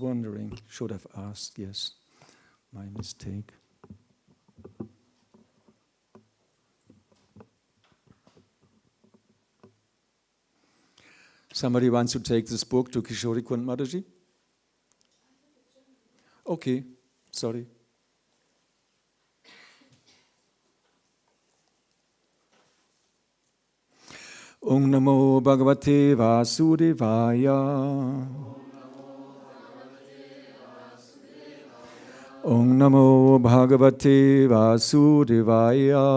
wondering. Should have asked, yes. My mistake. Somebody wants to take this book to Kishori Kund Mataji? Okay, sorry. Om Namo Bhagavate Vasudevaya. Om Namo Bhagavate Vasudevaya.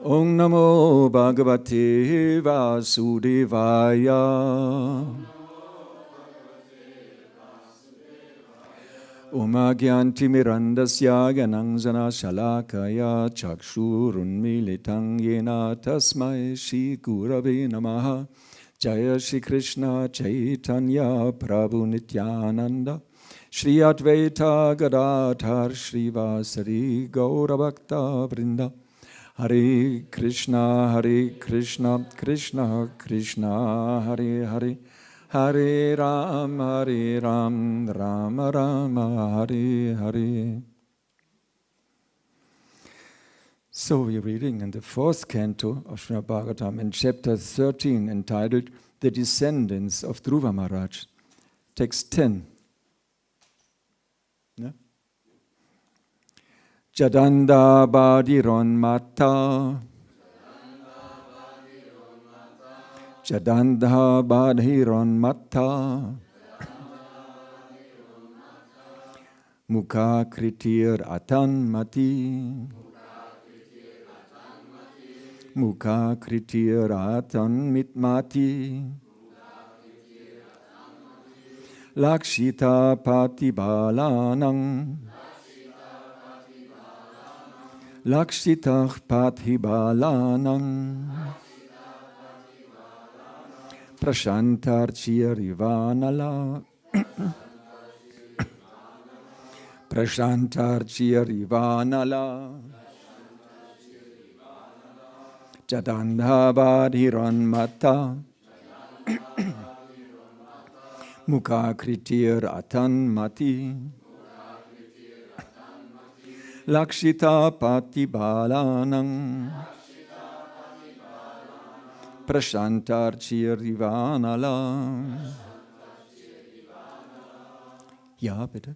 Om Namo Bhagavate Vasudevaya. Om Agyanti Mirandasya Gananjana Shalakaya Chakshurunmilitang Yena Tasmai Shri Gurave Namaha. Jaya Shri Krishna Chaitanya Prabhu Nityananda Shri Advaita Gadadhar Shri Vasari Gaura Bhakta Vrinda. Hare Krishna, Krishna Krishna, Hare Hare, Hare Ram, Rama Rama, Hare Hare. So we're reading in the fourth canto of Śrīmad-Bhāgavatam in chapter 13 entitled The Descendants of Dhruva Maharaj, text 10. Yeah? Jadanda Badiron Mata. Jadanda Badiron Mata. Mukha Kritir Atan Mati. Mukha Kritir Atan Mitmati. Lakshita Patibalanang. Lakshitah Patibalanang. Prashantarchirivanala. Prashantarchirivanala. Jadandhavadhiran mata. Mukha kritir atan mati. Lakshita patibalanang. Prashantarchirivanala. Ja, bitte.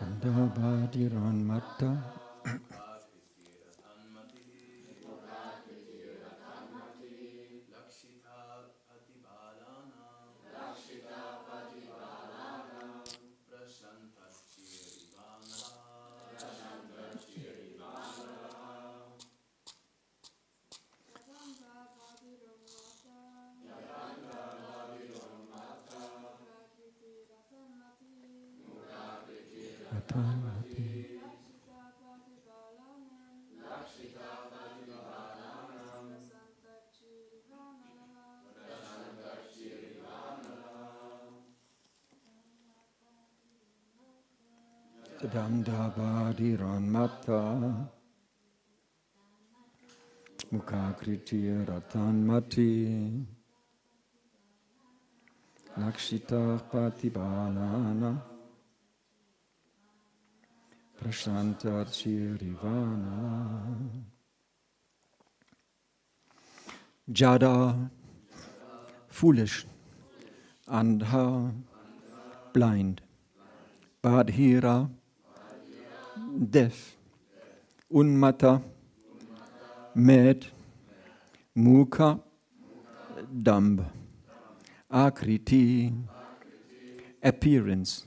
Jadandhavadhiran mata. Jadandhavadhiran mata. Mukha kritir atan mati. Lakshita patibalana. Prashantarchirivana. Jada, foolish. Andha, blind. Badhira, deaf, unmata, mad, mukha, dumb, akriti, appearance,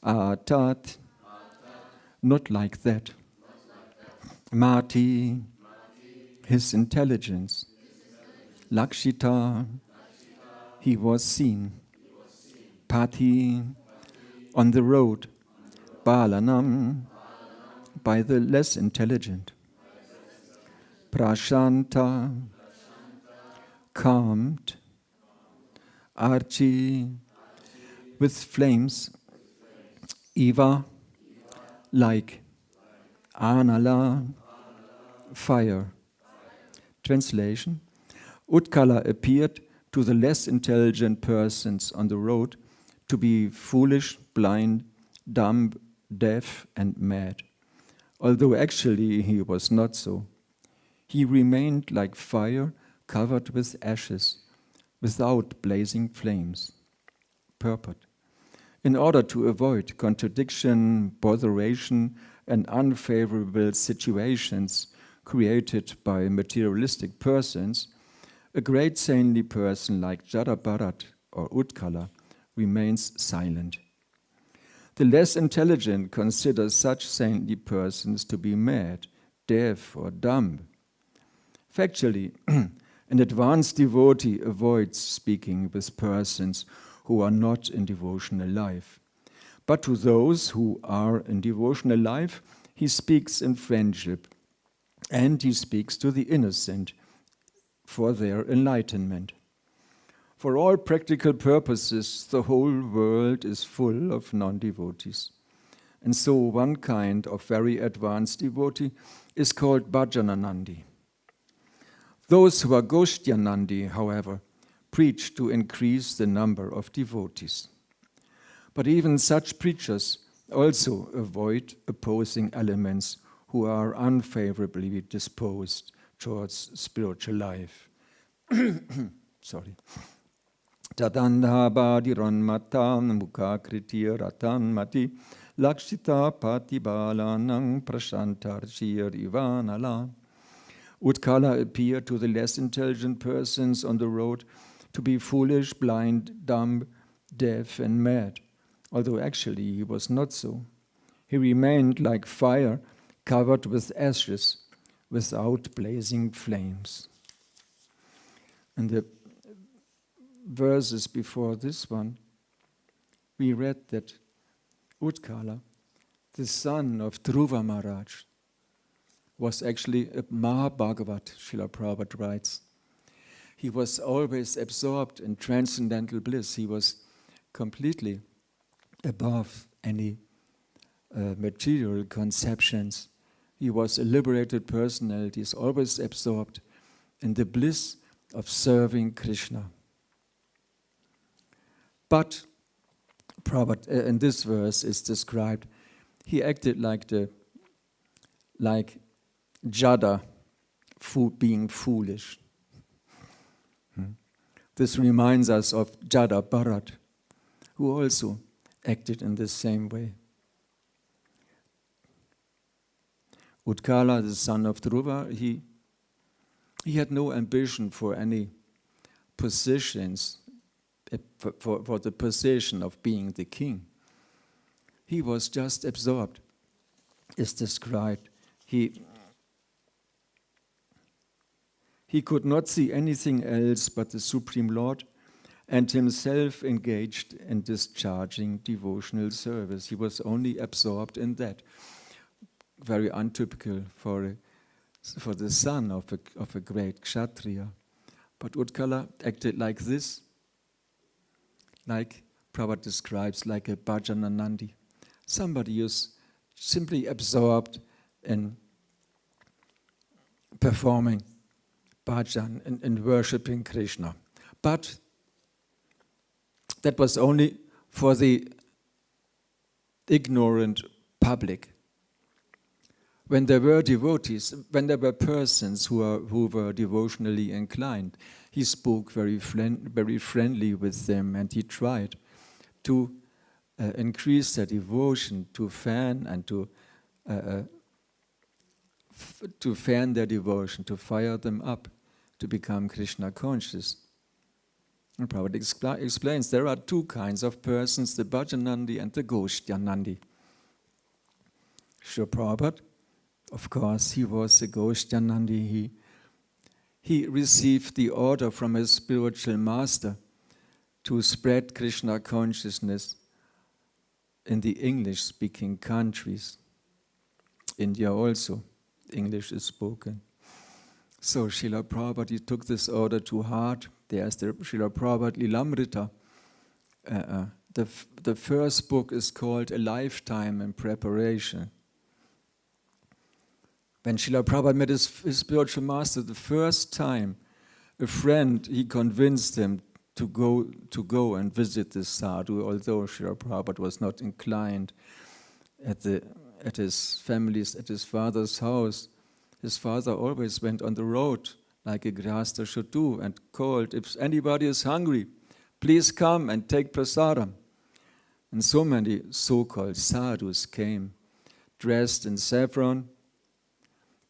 atat, not like that, mati, his intelligence, lakshita, he was seen, pati, on the road, balanam, by the less intelligent, prashanta, calmed, archi, with flames, iva, like, anala, fire. Translation: Utkala appeared to the less intelligent persons on the road to be foolish, blind, dumb, deaf, and mad, although actually he was not so. He remained like fire covered with ashes, without blazing flames. Purport: in order to avoid contradiction, botheration, and unfavorable situations created by materialistic persons, a great saintly person like Jada Bharat or Utkala remains silent. The less intelligent consider such saintly persons to be mad, deaf, or dumb. Factually, an advanced devotee avoids speaking with persons who are not in devotional life. But to those who are in devotional life, he speaks in friendship, and he speaks to the innocent for their enlightenment. For all practical purposes, the whole world is full of non-devotees. And so one kind of very advanced devotee is called Bhajananandi. Those who are Goshtyanandi, however, preach to increase the number of devotees. But even such preachers also avoid opposing elements who are unfavorably disposed towards spiritual life. Sorry. Tadandha badiran matan mukhakriti ratan mati lakshita patibalanang prashantarshir ivanala. Utkala appeared to the less intelligent persons on the road to be foolish, blind, dumb, deaf, and mad, although actually he was not so. He remained like fire covered with ashes, without blazing flames. In the verses before this one, we read that Utkala, the son of Dhruva Maharaj, was actually a Mahabhagavat, Srila Prabhupada writes. He was always absorbed in transcendental bliss. He was completely above any material conceptions. He was a liberated personality, always absorbed in the bliss of serving Krishna. But Prabhupada, in this verse is described, he acted like Jada, being foolish. This reminds us of Jada Bharat, who also acted in the same way. Utkala, the son of Dhruva, he had no ambition for any positions, for the position of being the king. He was just absorbed, is described. He could not see anything else but the Supreme Lord, and himself engaged in discharging devotional service. He was only absorbed in that. Very untypical for the son of a great kshatriya. But Utkala acted like this, like Prabhupada describes, like a Bhajananandi. Somebody who's simply absorbed in performing bhajan, in worshipping Krishna. But that was only for the ignorant public. When there were devotees, when there were persons who were devotionally inclined, he spoke very friendly with them, and he tried to increase their devotion, to fan and to to fan their devotion, to fire them up, to become Krishna conscious. And Prabhupada explains there are two kinds of persons, the Bhajanandi and the Goshtyanandi. Srila Prabhupada, of course, he was a Goshtyanandi. He received the order from his spiritual master to spread Krishna consciousness in the English-speaking countries. India also, English is spoken. So Srila Prabhupada, he took this order to heart. There's the Srila Prabhupada Lilamrita. The first book is called A Lifetime in Preparation. When Srila Prabhupada met his spiritual master the first time, a friend, he convinced him to go and visit this sadhu, although Srila Prabhupada was not inclined at his father's house. His father always went on the road like a grihastha should do and called, if anybody is hungry, please come and take prasadam. And so many so-called sadhus came, dressed in saffron,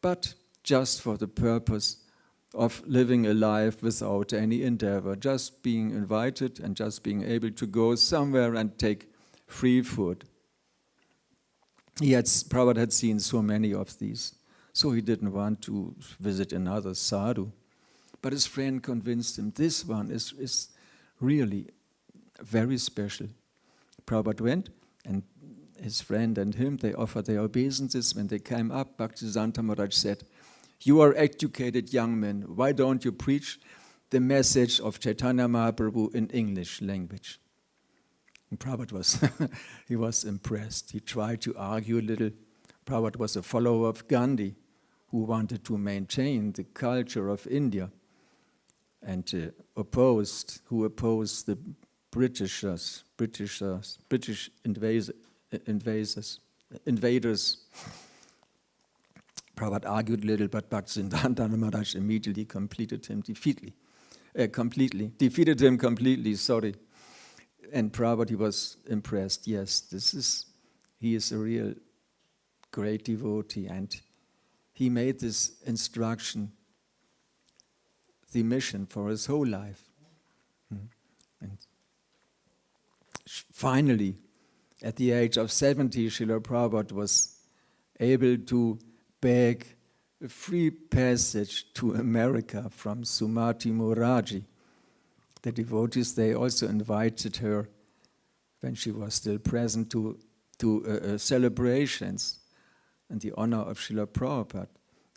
but just for the purpose of living a life without any endeavor, just being invited and just being able to go somewhere and take free food. Prabhupada had seen so many of these, so he didn't want to visit another sadhu. But his friend convinced him, this one is really very special. Prabhupada went, and his friend and him, they offered their obeisances. When they came up, Bhaktisiddhanta Maharaj said, you are educated young men, why don't you preach the message of Chaitanya Mahaprabhu in English language? And Prabhupada he was impressed. He tried to argue a little. Prabhupada was a follower of Gandhi, who wanted to maintain the culture of India and opposed the British invaders. Prabhupada argued a little, but Bhaktisiddhanta Maharaj immediately defeated him completely, sorry. And Prabhupada, he was impressed. Yes, he is a real great devotee, and he made this instruction the mission for his whole life. And finally, at the age of 70, Srila Prabhupada was able to beg a free passage to America from Sumati Muraji. The devotees, they also invited her, when she was still present, to celebrations in the honor of Srila Prabhupada.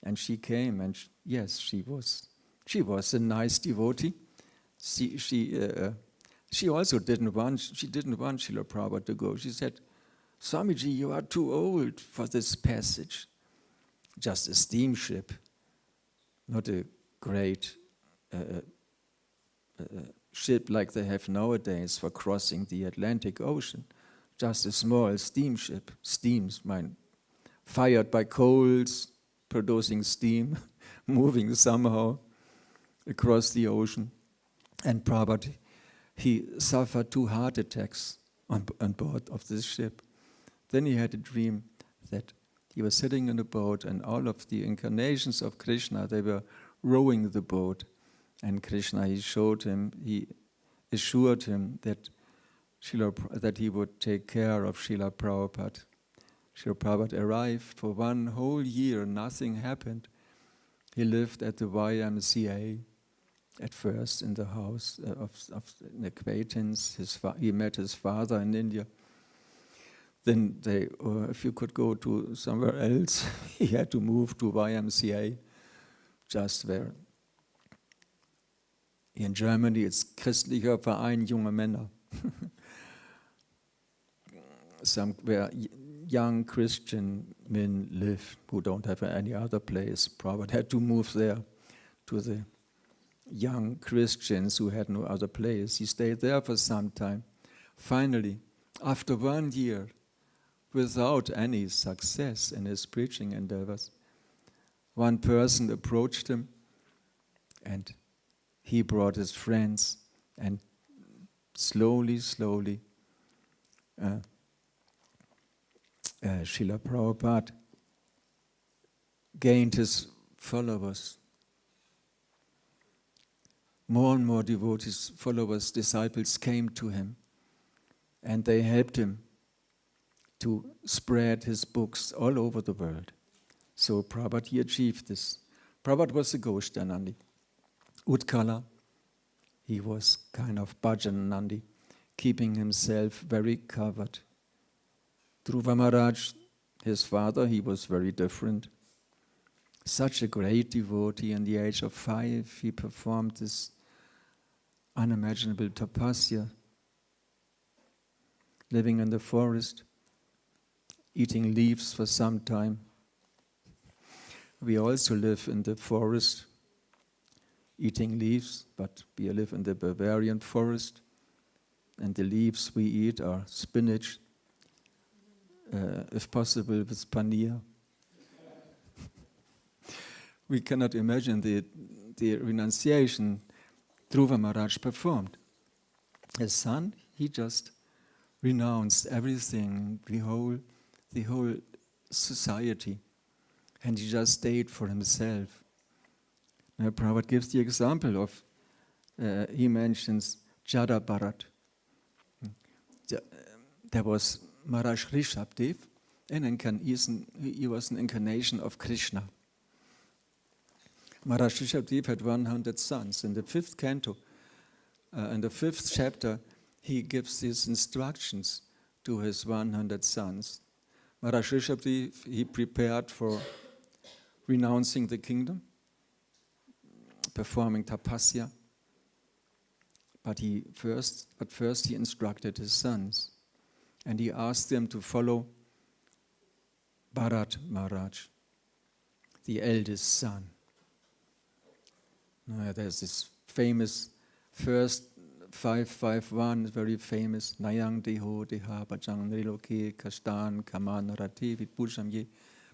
And she came, and yes, she was a nice devotee. She also didn't want Srila Prabhupada to go. She said, Swamiji, you are too old for this passage. Just a steamship, not a great ship like they have nowadays for crossing the Atlantic Ocean. Just a small steamship, fired by coals, producing steam, moving somehow across the ocean. And Prabhupada, he suffered 2 heart attacks on board of this ship. Then he had a dream that he was sitting in a boat, and all of the incarnations of Krishna, they were rowing the boat. And Krishna, he assured him that he would take care of Srila Prabhupada. Srila Prabhupada arrived for 1 whole year, nothing happened. He lived at the YMCA at first in the house of an acquaintance. He met his father in India. Then if you could go to somewhere else, he had to move to YMCA, just where. In Germany, it's Christlicher Verein junge Männer. Somewhere young Christian men live who don't have any other place. Prabhupada had to move there to the young Christians who had no other place. He stayed there for some time. Finally, after 1 year, without any success in his preaching endeavors, one person approached him, and he brought his friends, and slowly, Srila Prabhupada gained his followers. More and more devotees, followers, disciples came to him, and they helped him to spread his books all over the world. So Prabhupada, he achieved this. Prabhupada was a Ghosh Nandi. Utkala, he was kind of Bhajan Nandi, keeping himself very covered. Dhruva Maharaj, his father, he was very different. Such a great devotee. In the age of 5, he performed this unimaginable tapasya, living in the forest, eating leaves for some time. We also live in the forest, eating leaves, but we live in the Bavarian forest, and the leaves we eat are spinach, if possible with paneer. We cannot imagine the renunciation Dhruva Maharaj performed. His son, he just renounced everything, the whole society, and he just stayed for himself. Now, Prabhupada gives the example of, he mentions Jada Bharat. There was Maharaj Rishabdev, he was an incarnation of Krishna. Maharaj Rishabdev had 100 sons. In the 5th canto, in the 5th chapter, he gives these instructions to his 100 sons. Maharaj Rishabdev, he prepared for renouncing the kingdom, performing tapasya, but first he instructed his sons, and he asked them to follow Bharat Maharaj, the eldest son. Now, there's this famous first 551, very famous. Nayang deho deha bajang niloke kastan kaman rati vitpujam ye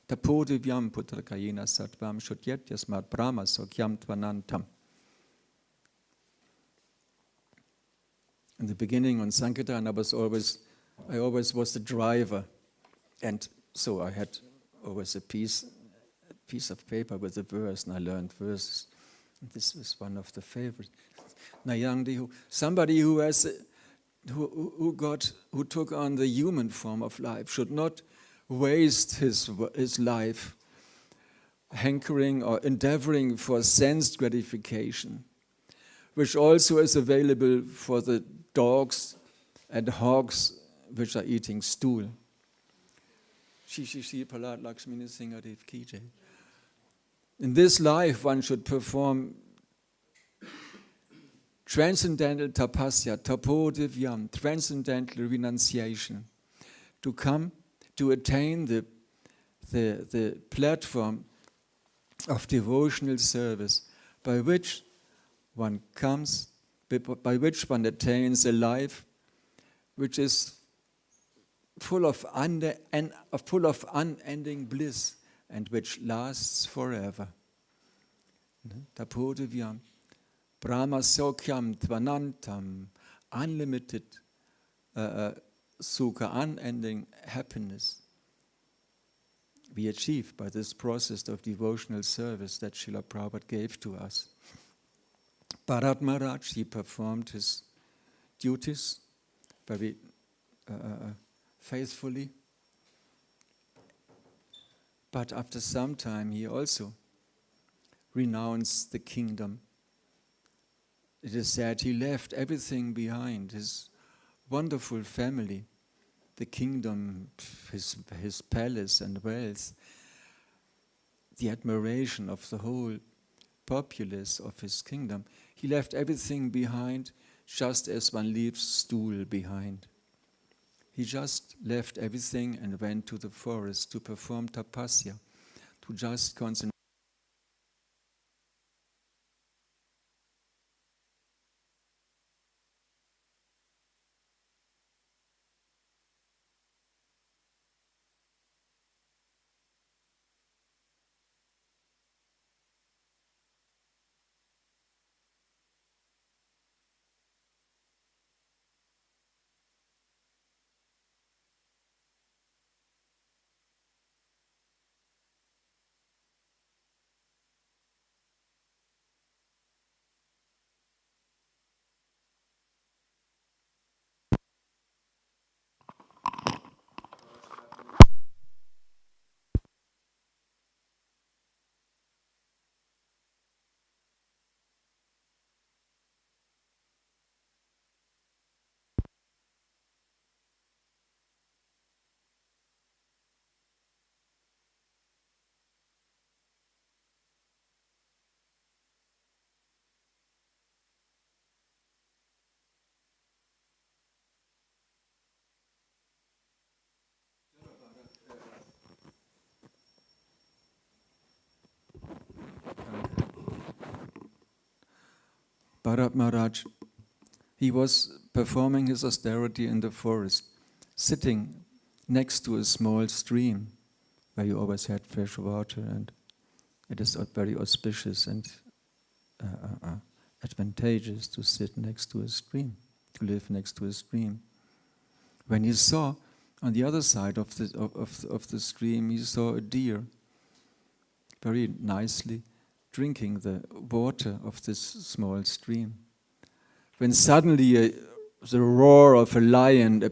tapode vyam putrakayena satvam shotyat yasmat brahma sokyam tvanantam. In the beginning on Sankirtan, I always was the driver, and so I had always a piece of paper with a verse, and I learned verses. This was one of the favorites. Nayang, somebody who took on the human form of life should not waste his life hankering or endeavoring for sense gratification, which also is available for the dogs and hogs which are eating stool. In this life, one should perform transcendental tapasya, tapodivyam, transcendental renunciation, to attain the platform of devotional service by which one attains a life which is full of unending bliss and which lasts forever. Tapodivyam, Brahma Sokyam Tvanantam, unlimited sukha, unending happiness, we achieve by this process of devotional service that Srila Prabhupada gave to us. Bharat Maharaj, he performed his duties very faithfully. But after some time, he also renounced the kingdom. It is said he left everything behind, his wonderful family, the kingdom, his palace and wealth, the admiration of the whole populace of his kingdom. He left everything behind, just as one leaves stool behind. He just left everything and went to the forest to perform tapasya, to just concentrate. Bharat Maharaj, he was performing his austerity in the forest, sitting next to a small stream where you always had fresh water, and it is very auspicious and advantageous to sit next to a stream, to live next to a stream. When he saw on the other side of the stream, he saw a deer very nicely drinking the water of this small stream. When suddenly the roar of a lion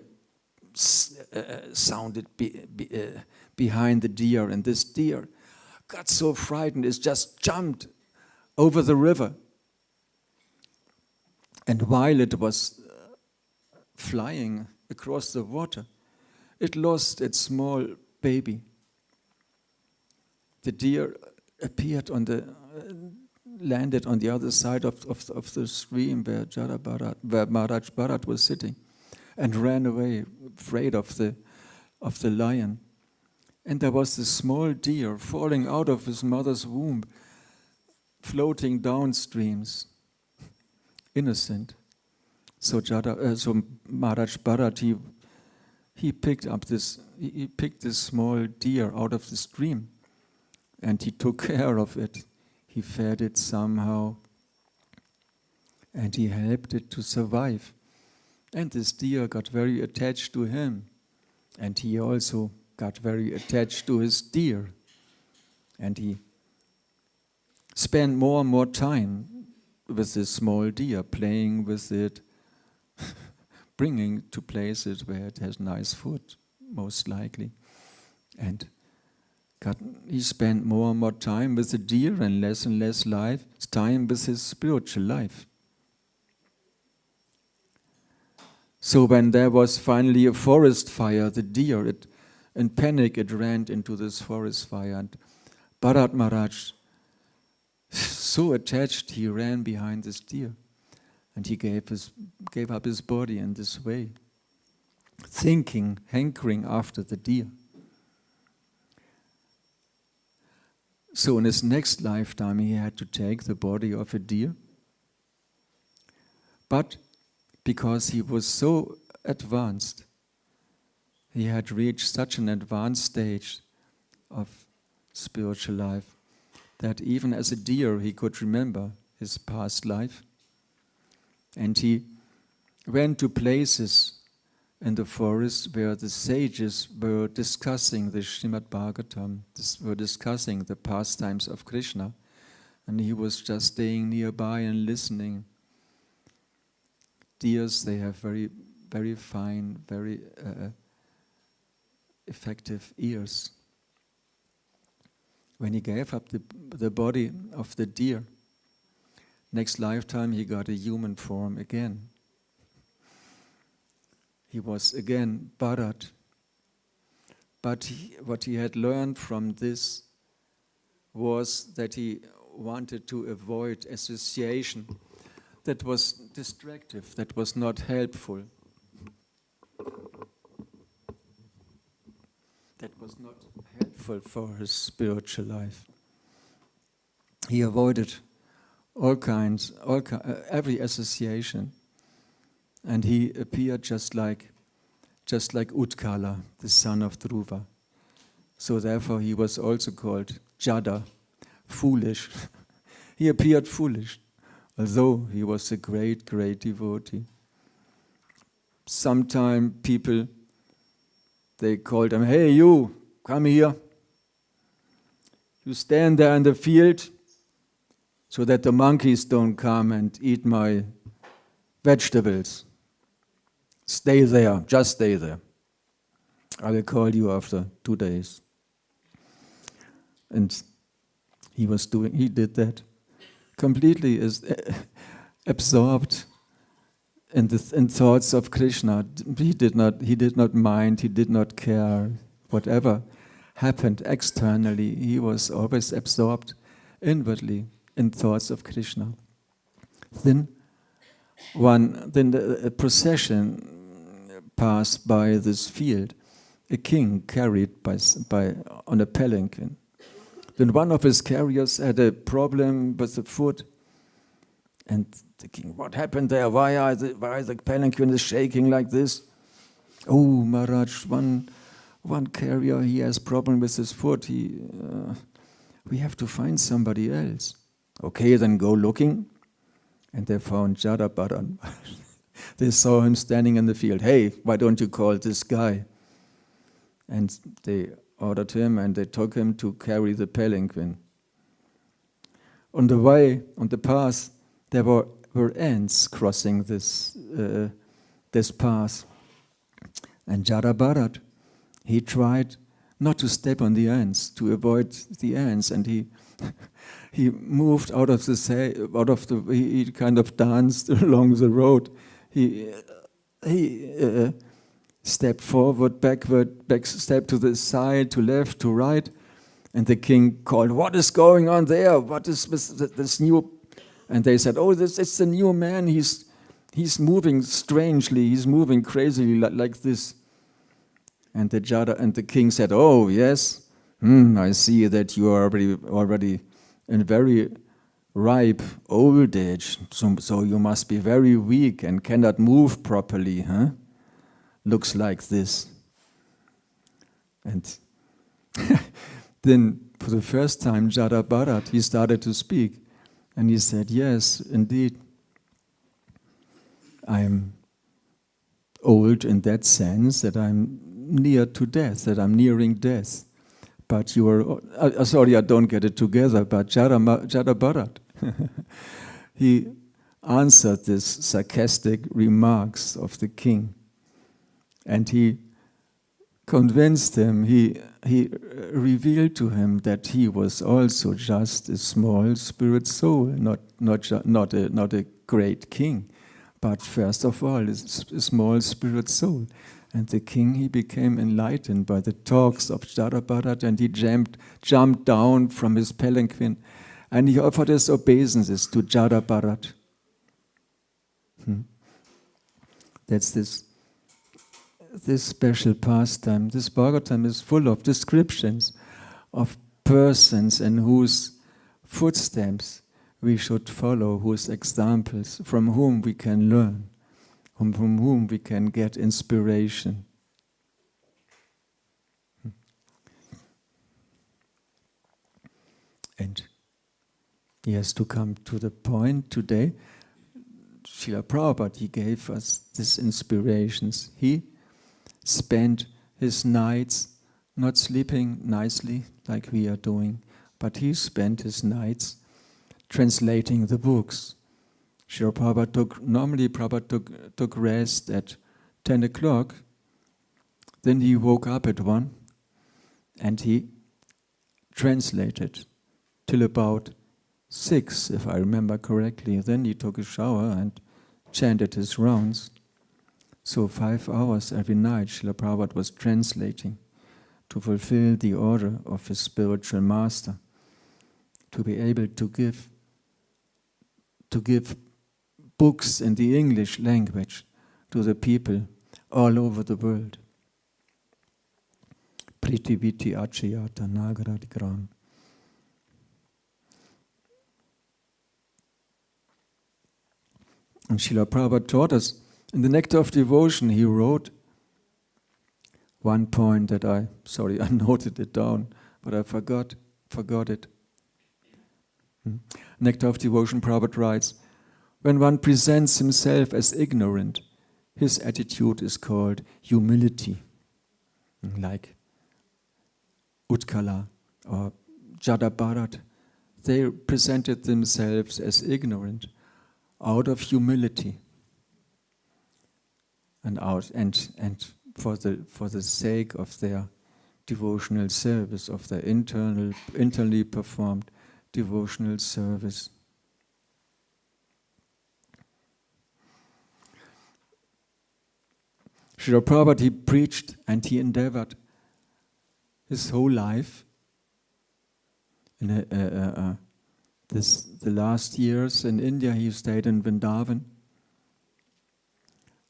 sounded behind the deer, and this deer got so frightened, it just jumped over the river. And while it was flying across the water, it lost its small baby. The deer appeared landed on the other side of the stream where Maharaj Bharat was sitting, and ran away, afraid of the lion. And there was this small deer falling out of his mother's womb, floating downstreams, innocent. So Maharaj Bharat, he picked this small deer out of the stream, and he took care of it. He fed it somehow, and he helped it to survive. And this deer got very attached to him, and he also got very attached to his deer. And he spent more and more time with this small deer, playing with it, bringing to places where it has nice food, most likely. And he spent more and more time with the deer and less time with his spiritual life. So when there was finally a forest fire, the deer, in panic, it ran into this forest fire. And Bharat Maharaj, so attached, he ran behind this deer. And he gave up his body in this way, thinking, hankering after the deer. So in his next lifetime, he had to take the body of a deer. But because he was so advanced, he had reached such an advanced stage of spiritual life that even as a deer he could remember his past life. And he went to places in the forest where the sages were discussing the Śrīmad-Bhāgavatam, were discussing the pastimes of Krishna, and he was just staying nearby and listening. Deers, they have very, very fine, very effective ears. When he gave up the body of the deer, next lifetime he got a human form again. He was again Bharat. But what he had learned from this was that he wanted to avoid association that was distractive, that was not helpful, that was not helpful for his spiritual life. He avoided every association, and he appeared just like Utkala, the son of Dhruva. So therefore he was also called Jada, foolish. He appeared foolish, although he was a great, great devotee. Sometimes people, they called him, "Hey you, come here. You stand there in the field so that the monkeys don't come and eat my vegetables. Stay there, just stay there. I will call you after 2 days." And he did that, completely absorbed in thoughts of Krishna. He did not mind, he did not care. Whatever happened externally, he was always absorbed inwardly in thoughts of Krishna. Then a procession passed by this field, a king carried on a palanquin. Then one of his carriers had a problem with the foot, and The king, what happened there? Why the palanquin is shaking like this? Oh, Maharaj, one carrier, he has problem with his foot. We have to find somebody else. Okay, then go looking. And they found Jadabharat. They saw him standing in the field. Hey, why don't you call this guy? And they ordered him and they took him to carry the palanquin. On the way, on the path, there were ants crossing this path. And Jadabharat, he tried not to step on the ants, to avoid the ants, and he moved he kind of danced along the road. He stepped forward, backward, back step to the side, to left, to right, and the king called, "What is going on there? What is this new?" And they said, "Oh, it's the new man. He's moving strangely. He's moving crazily like this." And the king said, "Oh, yes, I see that you are already in very ripe old age, so you must be very weak and cannot move properly, huh? Looks like this." And then, for the first time, Jadabharat, he started to speak, and he said, "Yes, indeed, I am old in that sense that I'm near to death, that I'm nearing death. But you are, sorry, I don't get it together, but Jadabharat, he answered these sarcastic remarks of the king. And he convinced him, he revealed to him that he was also just a small spirit soul, not a great king, but first of all, a small spirit soul. And the king, he became enlightened by the talks of Jadabharat, and he jumped down from his palanquin, and he offered his obeisances to Jadabharat. That's this special pastime. This Bhagavatam is full of descriptions of persons in whose footsteps we should follow, whose examples, from whom we can learn, from whom we can get inspiration. And he has to come to the point today. Srila Prabhupada, he gave us these inspirations. He spent his nights not sleeping nicely like we are doing, but he spent his nights translating the books. Srila Prabhupada took rest at 10 o'clock, then he woke up at 1 and he translated till about 6, if I remember correctly. Then he took a shower and chanted his rounds. So 5 hours every night Srila Prabhupada was translating to fulfill the order of his spiritual master, to be able to give books in the English language to the people all over the world. Pritiviti Achayata Nagaradigram. And Srila Prabhupada taught us, in the Nectar of Devotion, he wrote one point that I noted it down, but I forgot it. Nectar of Devotion, Prabhupada writes, when one presents himself as ignorant, his attitude is called humility. Like Utkala or Jadabharat, they presented themselves as ignorant out of humility and for the sake of their devotional service, of their internally performed devotional service. Srila Prabhupada, he preached and he endeavored his whole life. The last years in India, he stayed in Vrindavan.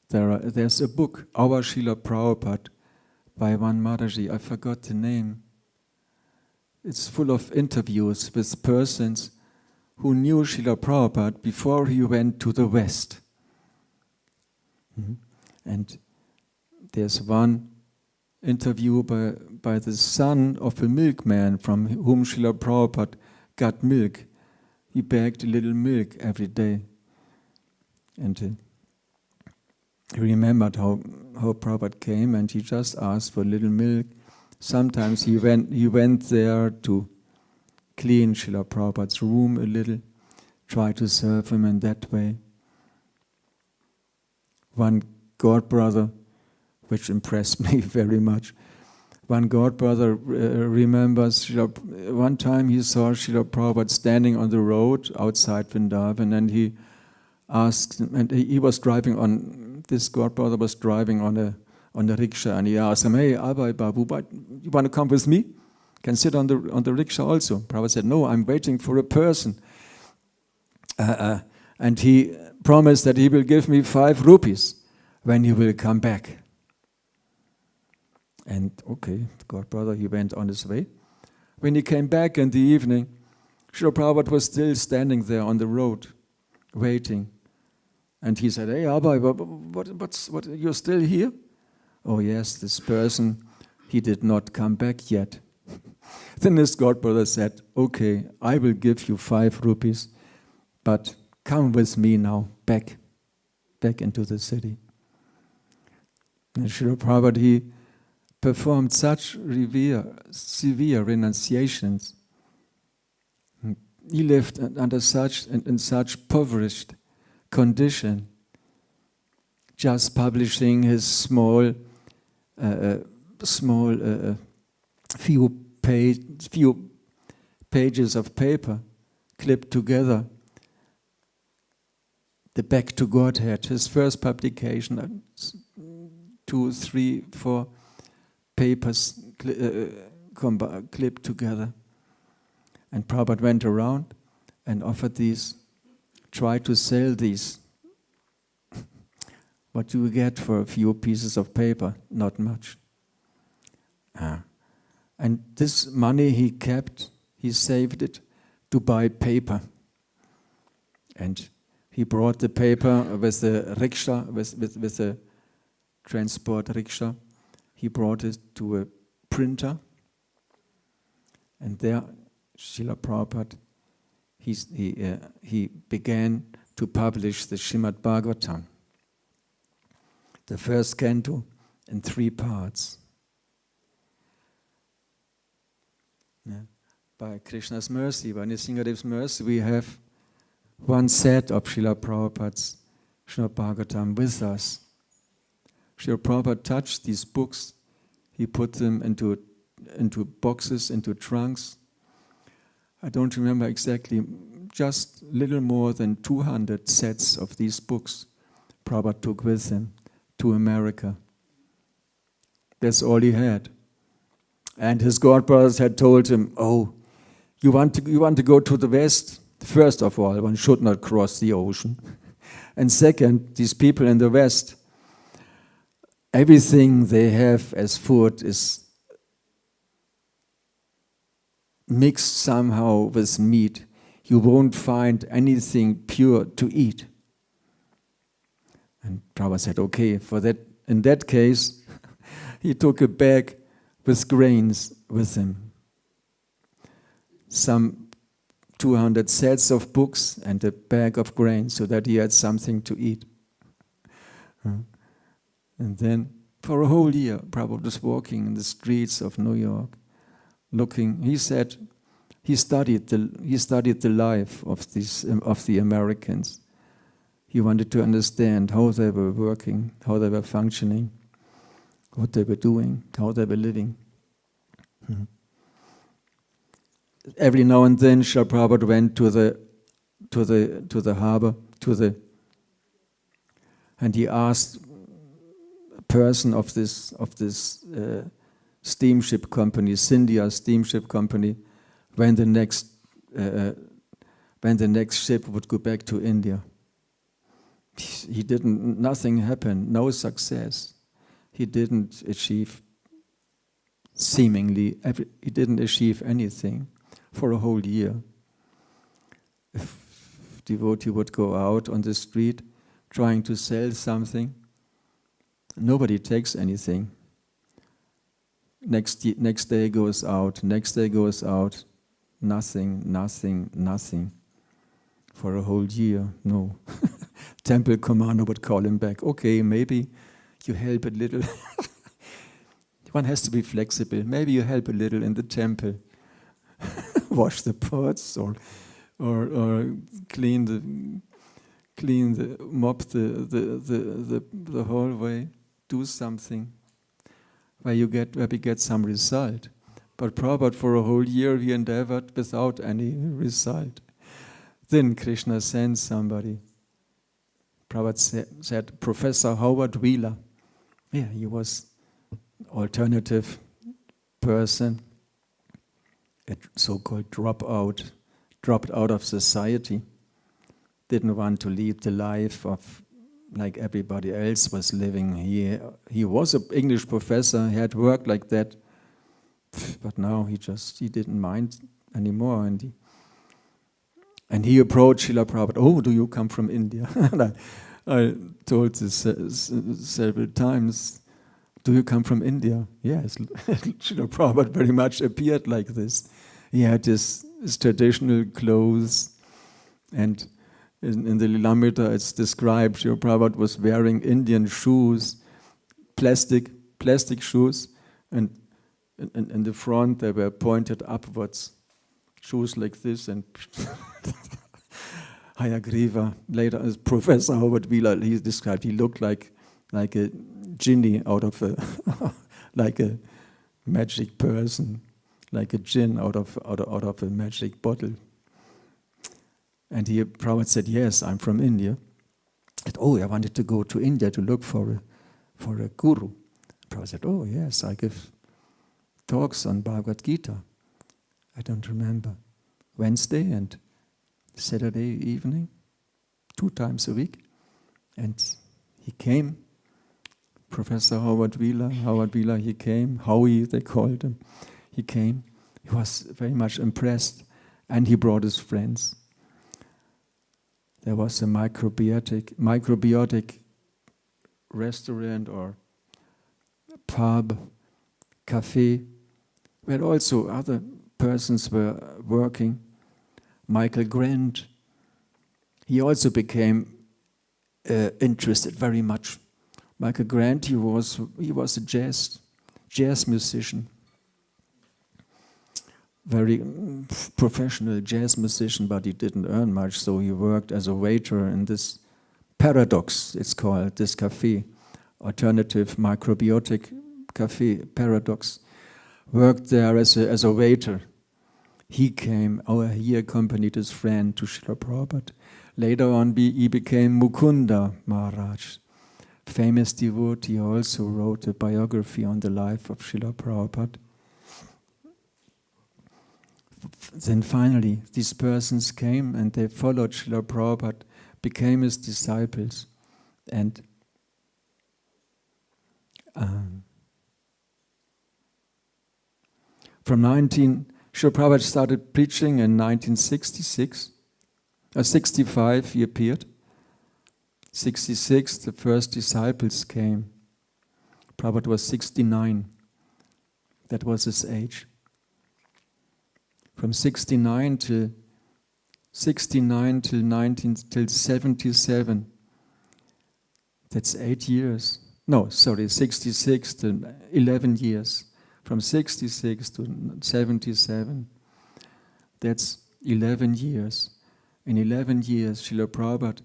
There's a book, Our Srila Prabhupada, by one Mataji, I forgot the name. It's full of interviews with persons who knew Srila Prabhupada before he went to the West. And there's one interview by the son of a milkman from whom Srila Prabhupada got milk. He begged a little milk every day. And he remembered how Prabhupada came, and he just asked for a little milk. Sometimes he went there to clean Srila Prabhupada's room a little, try to serve him in that way. One God brother, which impressed me very much, one God brother remembers one time he saw Srila Prabhupada standing on the road outside Vrindavan, and he asked him, and he was driving on, this God brother was driving on a rickshaw, and he asked him, "Hey, Abai Babu, you want to come with me? Can sit on the rickshaw also?" Prabhupada said, "No, I'm waiting for a person." And he promised that he will give me 5 rupees when he will come back. And okay, God brother, he went on his way. When he came back in the evening, Srila Prabhupada was still standing there on the road, waiting. And he said, "Hey, Abai, what, you're still here?" "Oh yes, this person, he did not come back yet." Then this God brother said, "Okay, I will give you 5 rupees, but come with me now, back into the city." And Srila Prabhupada, he performed such severe renunciations. He lived in such impoverished condition, just publishing his small few pages of paper clipped together. The Back to Godhead, his first publication, 2, 3, 4 papers clipped together. And Prabhupada went around and offered these, tried to sell these. What do you get for a few pieces of paper? Not much. And this money he kept, he saved it to buy paper. And he brought the paper with the rickshaw, with the transport rickshaw. He brought it to a printer. And there, Srila Prabhupada, he began to publish the Śrīmad-Bhāgavatam, the first canto, in 3 parts. By Krishna's mercy, by Nrsingadev's mercy, we have one set of Srila Prabhupada's Śrīmad-Bhāgavatam with us. Srila Prabhupada touched these books. He put them into boxes, into trunks. I don't remember exactly, just little more than 200 sets of these books Prabhupada took with him to America. That's all he had. And his godbrothers had told him, "Oh, you want to go to the West? First of all, one should not cross the ocean. And second, these people in the West, everything they have as food is mixed somehow with meat. You won't find anything pure to eat." And Prabhupada said, "Okay, in that case," he took a bag with grains with him. Some 200 sets of books and a bag of grains so that he had something to eat. And then for a whole year, Prabhupada was walking in the streets of New York, looking. He said he studied the life of the Americans. He wanted to understand how they were working, how they were functioning, what they were doing, how they were living. Every now and then, Srila Prabhupada went to the harbor, and he asked a person of this steamship company, Scindia steamship company, when the next ship would go back to India. Nothing happened, no success. He didn't achieve he didn't achieve anything for a whole year. if devotee would go out on the street trying to sell something, nobody takes anything. Next day goes out, nothing. For a whole year, no. Temple commander would call him back. Okay, maybe you help a little. One has to be flexible. Maybe you help a little in the temple. Wash the pots or mop the hallway. Do something where we get some result. But Prabhupada for a whole year he endeavored without any result. Then Krishna sent somebody. Prabhupada said, Professor Howard Wheeler. Yeah, he was alternative person, a so-called dropped out of society, didn't want to lead the life of like everybody else was living. He was an English professor, he had worked like that, but now he didn't mind anymore, and he approached Srila Prabhupada. Oh, do you come from India? And I told this several times. Do you come from India? Yes. Srila Prabhupada very much appeared like this. He had his traditional clothes, and in the Lilamrita it's described Srila Prabhupada was wearing Indian shoes, plastic shoes, and in the front they were pointed upwards, shoes like this, and Hayagriva, later as Professor Howard Wheeler, he described he looked like a genie out of like a magic person, like a jinn out of a magic bottle. And Prabhupada said, yes, I'm from India. And, I wanted to go to India to look for a guru. Prabhupada said, oh yes, I give talks on Bhagavad Gita. I don't remember. Wednesday and Saturday evening, 2 times a week. And he came. Professor Howard Wheeler, he came. Howie, they called him. He came. He was very much impressed, and he brought his friends. There was a microbiotic restaurant or pub, cafe, where also other persons were working. Michael Grant, he also became interested very much. Michael Grant, he was a jazz musician, very professional jazz musician, but he didn't earn much, so he worked as a waiter in this Paradox, it's called, this cafe, alternative microbiotic cafe, Paradox. Worked there as a waiter. He accompanied his friend to Srila Prabhupada. Later on, he became Mukunda Maharaj. Famous devotee, also wrote a biography on the life of Srila Prabhupada. Then finally, these persons came and they followed Srila Prabhupada, became his disciples, and Srila Prabhupada started preaching in 1966. 65 he appeared. 66 the first disciples came. Prabhupada was 69. That was his age. From 69 till 77. That's 8 years. 66 to 11 years. From 66 to 77. That's 11 years. In 11 years, Srila Prabhupada,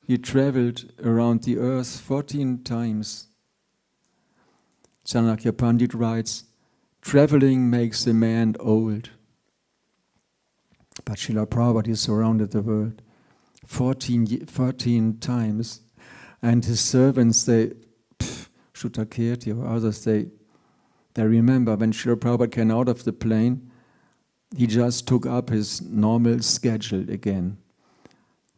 he traveled around the earth 14 times. Chanakya Pandit writes, traveling makes a man old. But Srila Prabhupada, he surrounded the world 14 times. And his servants, Shutakirti or others, they remember when Srila Prabhupada came out of the plane, he just took up his normal schedule again,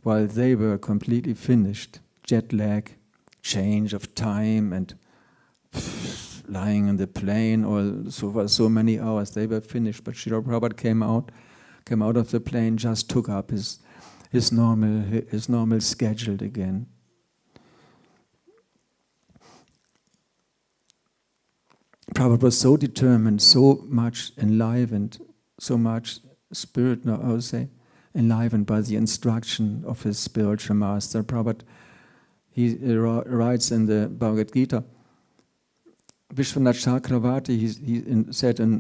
while they were completely finished. Jet lag, change of time, and lying in the plane for so many hours, they were finished. But Srila Prabhupada came out of the plane, just took up his normal schedule again. Prabhupada was so determined, so much enlivened, so much spirit, no, I would say, enlivened by the instruction of his spiritual master. Prabhupada, he writes in the Bhagavad Gita, Vishwanath Chakravarti,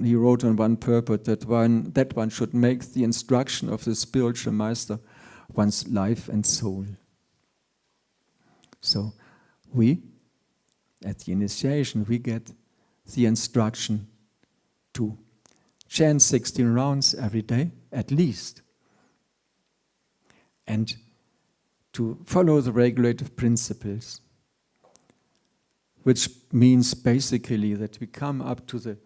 he wrote on one purport that one should make the instruction of the spiritual master one's life and soul. So we, at the initiation, we get the instruction to chant 16 rounds every day, at least, and to follow the regulative principles, which means basically that we come up to the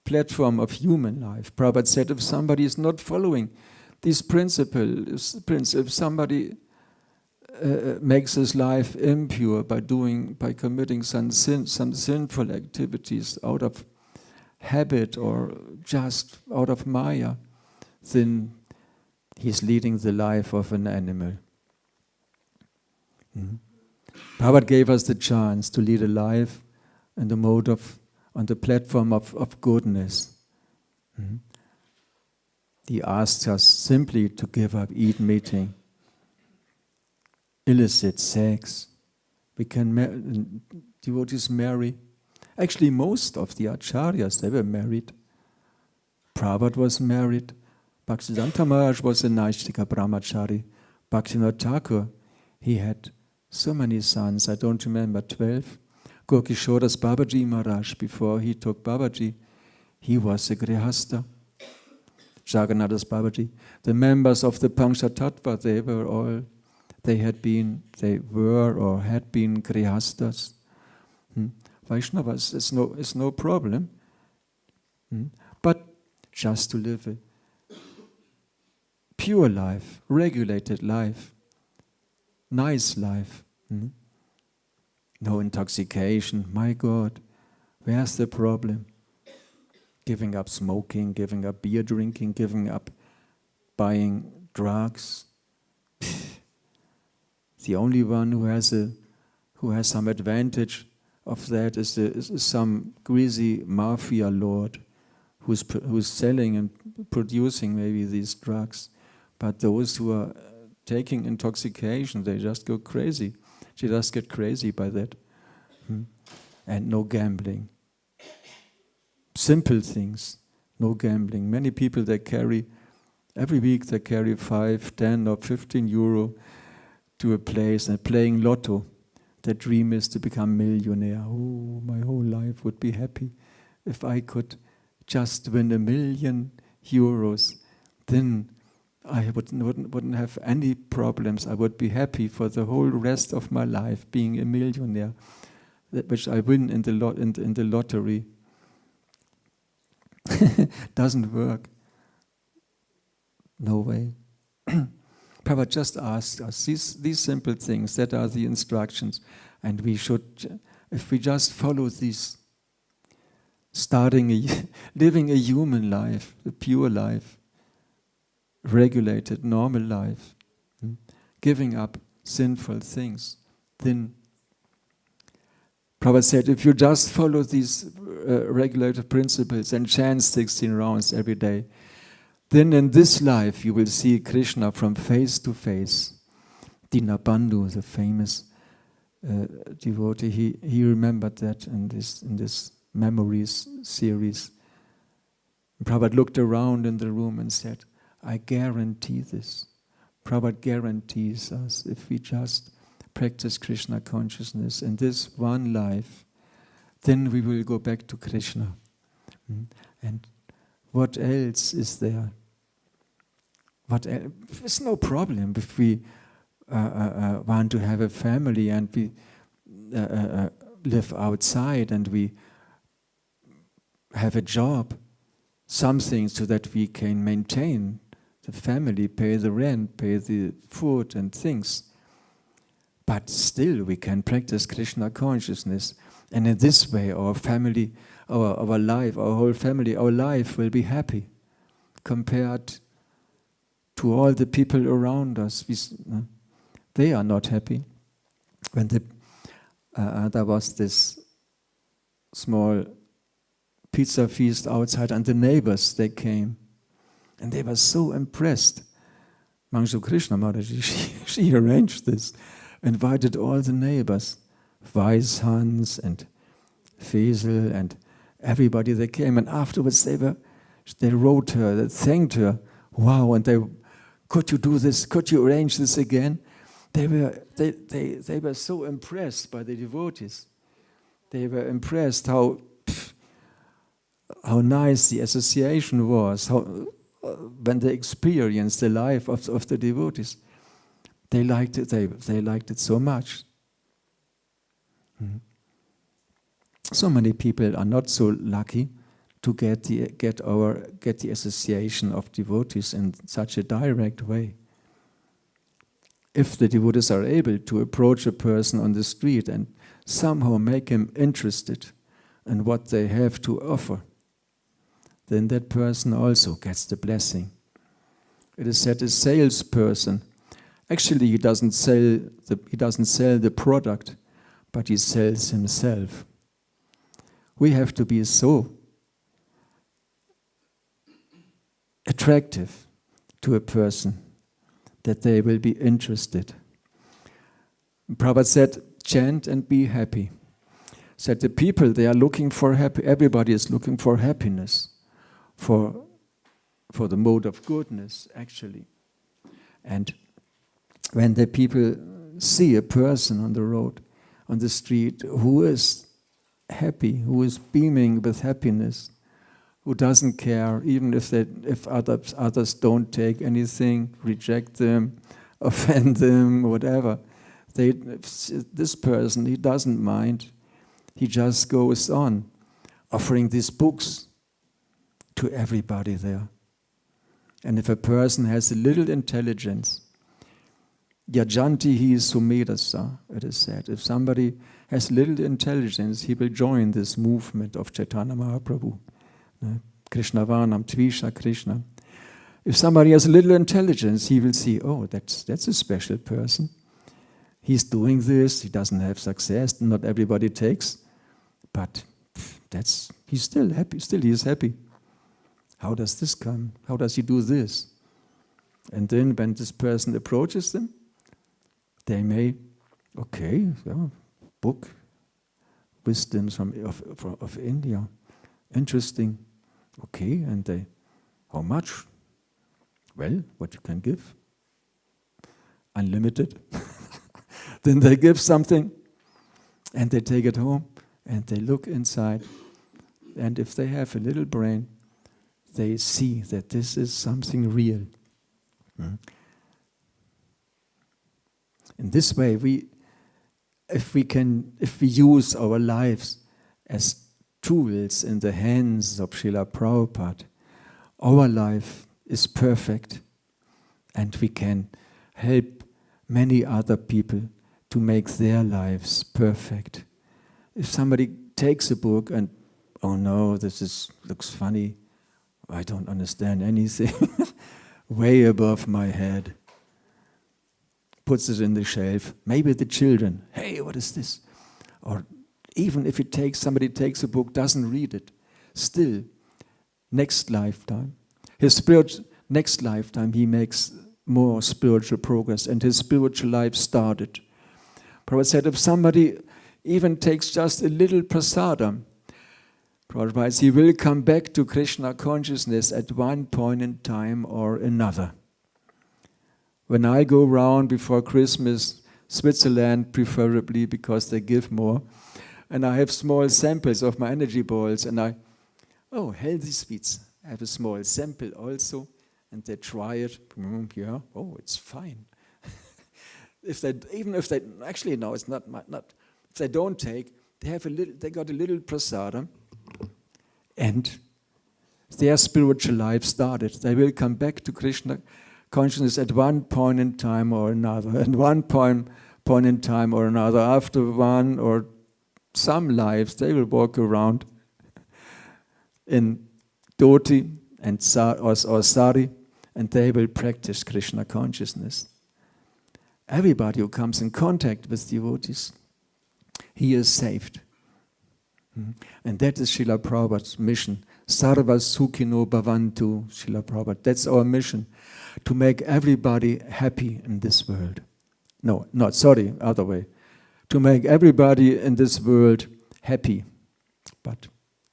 platform of human life. Prabhupada said if somebody is not following these principles, if somebody makes his life impure by committing some sinful activities out of habit or just out of maya, then he's leading the life of an animal. Prabhupada gave us the chance to lead a life in the mode on the platform of goodness. He asked us simply to give up eating, illicit sex. We can devotees marry. Actually, most of the acharyas, they were married. Prabhupada was married. Bhaktisiddhanta Maharaj was a Naishtika Brahmachari. Bhaktivinoda Thakur, he had so many sons, I don't remember, 12. Gorkishoras Babaji Maharaj, before he took Babaji, he was a Grihastha. Jagannathas Babaji. The members of the Panchatattva, they were or had been Grihasthas. Vaishnavas is no problem. But just to live a pure life, regulated life, nice life. No intoxication. My God, where's the problem? Giving up smoking, giving up beer drinking, giving up buying drugs. The only one who has some advantage of that is some greasy mafia lord who's selling and producing maybe these drugs. But those who are taking intoxication, they just go crazy. They just get crazy by that. And no gambling. Simple things, no gambling. Many people, every week they carry 5, 10 or 15 euro to a place and playing lotto. Their dream is to become millionaire. Oh, my whole life would be happy if I could just win €1 million. Then I wouldn't have any problems. I would be happy for the whole rest of my life being a millionaire, which I win in the lottery. Doesn't work. No way. Prabhupada just asked us these simple things, that are the instructions, and we should, if we just follow these, living a human life, a pure life, regulated, normal life, giving up sinful things, then Prabhupada said, if you just follow these regulated principles and chant 16 rounds every day, then in this life you will see Krishna from face to face. Dinabandhu, the famous devotee, he remembered that in this memories series. Prabhupada looked around in the room and said, I guarantee this. Prabhupada guarantees us, if we just practice Krishna consciousness in this one life, then we will go back to Krishna. And what else is there? It's no problem if we want to have a family and we live outside and we have a job, something so that we can maintain the family, pay the rent, pay the food and things. But still we can practice Krishna consciousness. And in this way our family, our life, our whole family, our life will be happy compared to all the people around us. They are not happy. When there was this small pizza feast outside, and the neighbors, they came, and they were so impressed. Manju Krishna Mataji, she arranged this, invited all the neighbors, Weishans and Fesel and everybody. They came, and afterwards they wrote her, they thanked her. Wow! And could you do this? Could you arrange this again? They were so impressed by the devotees. They were impressed how nice the association was. When they experienced the life of the devotees, they liked it. They liked it so much. So many people are not so lucky to get the association of devotees in such a direct way. If the devotees are able to approach a person on the street and somehow make him interested in what they have to offer, then that person also gets the blessing. It is said a salesperson, actually he doesn't sell the product, but he sells himself. We have to be so attractive to a person that they will be interested. Prabhupada said, chant and be happy. Said the people, they are looking for happy. Everybody is looking for happiness, for the mode of goodness, actually. And when the people see a person on the road, on the street, who is happy, who is beaming with happiness, who doesn't care, even if others don't take anything, reject them, offend them, whatever. This person, he doesn't mind. He just goes on offering these books to everybody there. And if a person has a little intelligence, yajanti hi sumedasa, it is said. If somebody has little intelligence, he will join this movement of Chaitanya Mahaprabhu. Krishna Varnam, Tvisha Krishna. If somebody has a little intelligence, he will see, oh, that's a special person. He's doing this, he doesn't have success, not everybody takes, but he's still happy, he is happy. How does this come? How does he do this? And then when this person approaches them, they may, okay, book, wisdoms of India, interesting. Okay, and they, how much? Well, what you can give? Unlimited. Then they give something, and they take it home, and they look inside. And if they have a little brain, they see that this is something real. In this way, if we use our lives as tools in the hands of Srila Prabhupada, our life is perfect, and we can help many other people to make their lives perfect. If somebody takes a book and, oh no, looks funny, I don't understand anything, way above my head, puts it in the shelf, maybe the children, hey, what is this? Or even if somebody takes a book, doesn't read it, still, next lifetime, next lifetime, he makes more spiritual progress, and his spiritual life started. Prabhupada said, if somebody even takes just a little prasadam, Prabhupada writes, he will come back to Krishna consciousness at one point in time or another. When I go round before Christmas, Switzerland preferably, because they give more, and I have small samples of my energy balls, and healthy sweets. I have a small sample also, and they try it. Yeah, oh, it's fine. If they don't take, they got a little prasadam, and their spiritual life started. They will come back to Krishna consciousness at one point in time or another, and one point in time or another, after one or some lives, they will walk around in dhoti and or sari and they will practice Krishna consciousness. Everybody who comes in contact with devotees, he is saved. And that is Srila Prabhupada's mission. Sarva Sukhino Bhavantu, Srila Prabhupada. That's our mission, to make everybody happy in this world. No, other way. To make everybody in this world happy. But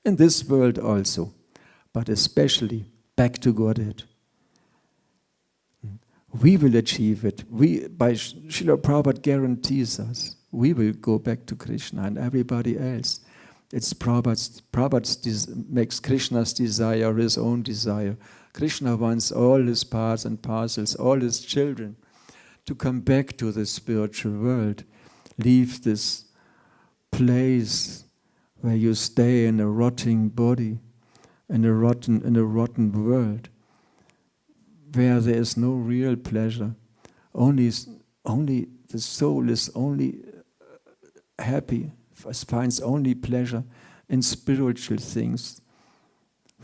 in this world also. But especially back to Godhead. We will achieve it. By Srila Prabhupada guarantees us, we will go back to Krishna and everybody else. It's Prabhupada makes Krishna's desire his own desire. Krishna wants all his parts and parcels, all his children, to come back to the spiritual world. Leave this place where you stay in a rotting body, in a rotten world, where there is no real pleasure. Only the soul is only happy, finds only pleasure in spiritual things.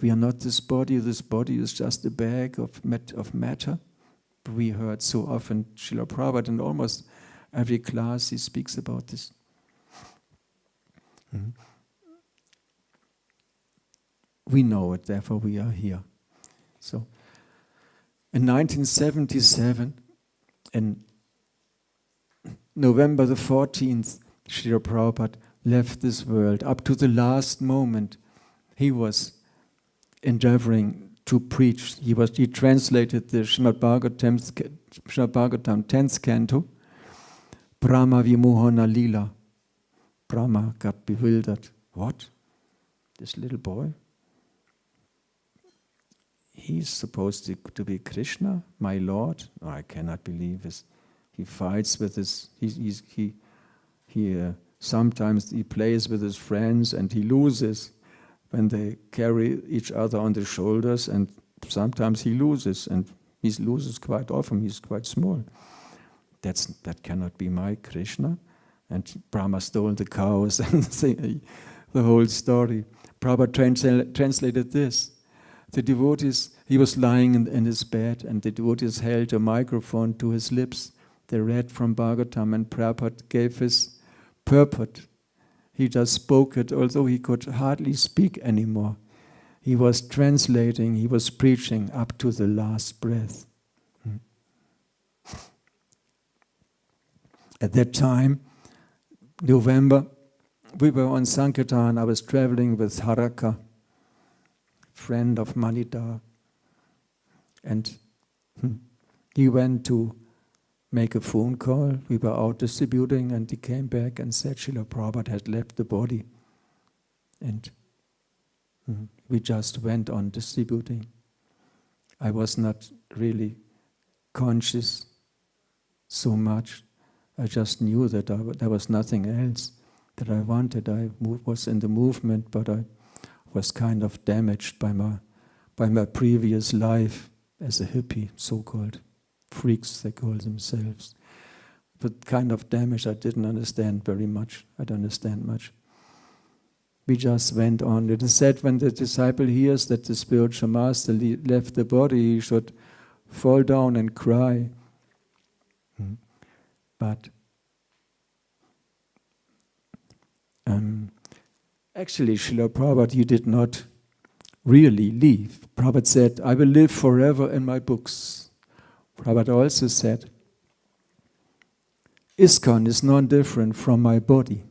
We are not this body. This body is just a bag of matter. We heard so often Srila Prabhupada in almost every class he speaks about this. We know it, therefore we are here. So, in 1977, in November the 14th, Srila Prabhupada left this world. Up to the last moment, he was endeavoring to preach. He translated the Śrīmad-Bhāgavatam 10th canto, Brahma Vimohana Lila. Brahma got bewildered. What? This little boy? He's supposed to be Krishna, my Lord? Oh, I cannot believe this. He fights with his... sometimes he plays with his friends and he loses when they carry each other on the shoulders, and sometimes he loses, and he loses quite often. He's quite small. That cannot be my Krishna. And Brahma stole the cows and the whole story. Prabhupada translated this. The devotees, he was lying in his bed, and the devotees held a microphone to his lips. They read from Bhagavatam, and Prabhupada gave his purport. He just spoke it, although he could hardly speak anymore. He was translating, he was preaching up to the last breath. At that time, November, we were on Sankirtan. I was traveling with Haraka, friend of Manita, and he went to make a phone call. We were out distributing, and he came back and said Srila Prabhupada had left the body. And we just went on distributing. I was not really conscious so much. I just knew that there was nothing else that I wanted. I was in the movement, but I was kind of damaged by my previous life as a hippie, so-called freaks they call themselves. But kind of damage I didn't understand very much. I don't understand much. We just went on. It is said when the disciple hears that the spiritual master left the body, he should fall down and cry. But actually, Srila Prabhupada, he did not really leave. Prabhupada said, I will live forever in my books. Prabhupada also said, ISKCON is non-different from my body.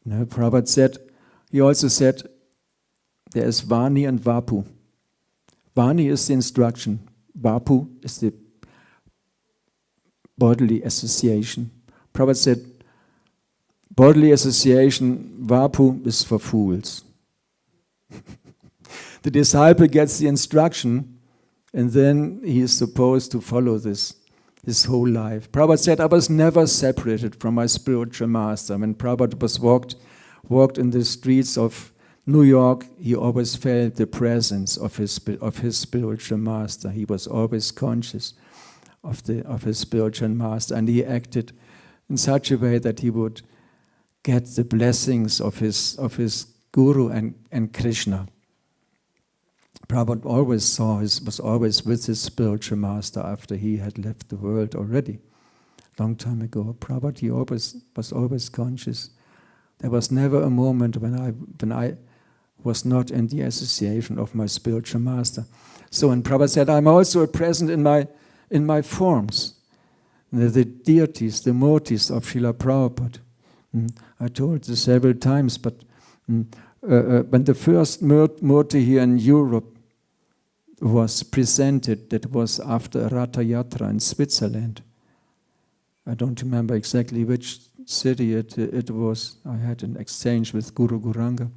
No, Prabhupada said, he also said, there is Vani and Vapu. Vani is the instruction. Vapu is the bodily association. Prabhupada said, bodily association, Vapu, is for fools. The disciple gets the instruction, and then he is supposed to follow this his whole life. Prabhupada said, I was never separated from my spiritual master. When Prabhupada walked in the streets of New York, he always felt the presence of his spiritual master. He was always conscious of his spiritual master, and he acted in such a way that he would get the blessings of his guru and Krishna. Prabhupada always was always with his spiritual master after he had left the world already, long time ago. Prabhupada, he was always conscious. There was never a moment when I was not in the association of my spiritual master. So when Prabhupada said, I'm also present in my forms, the deities, the murtis of Srila Prabhupada. I told this several times, but when the first murti here in Europe was presented, that was after a Ratha Yatra in Switzerland. I don't remember exactly which city it was. I had an exchange with Guru Guranga,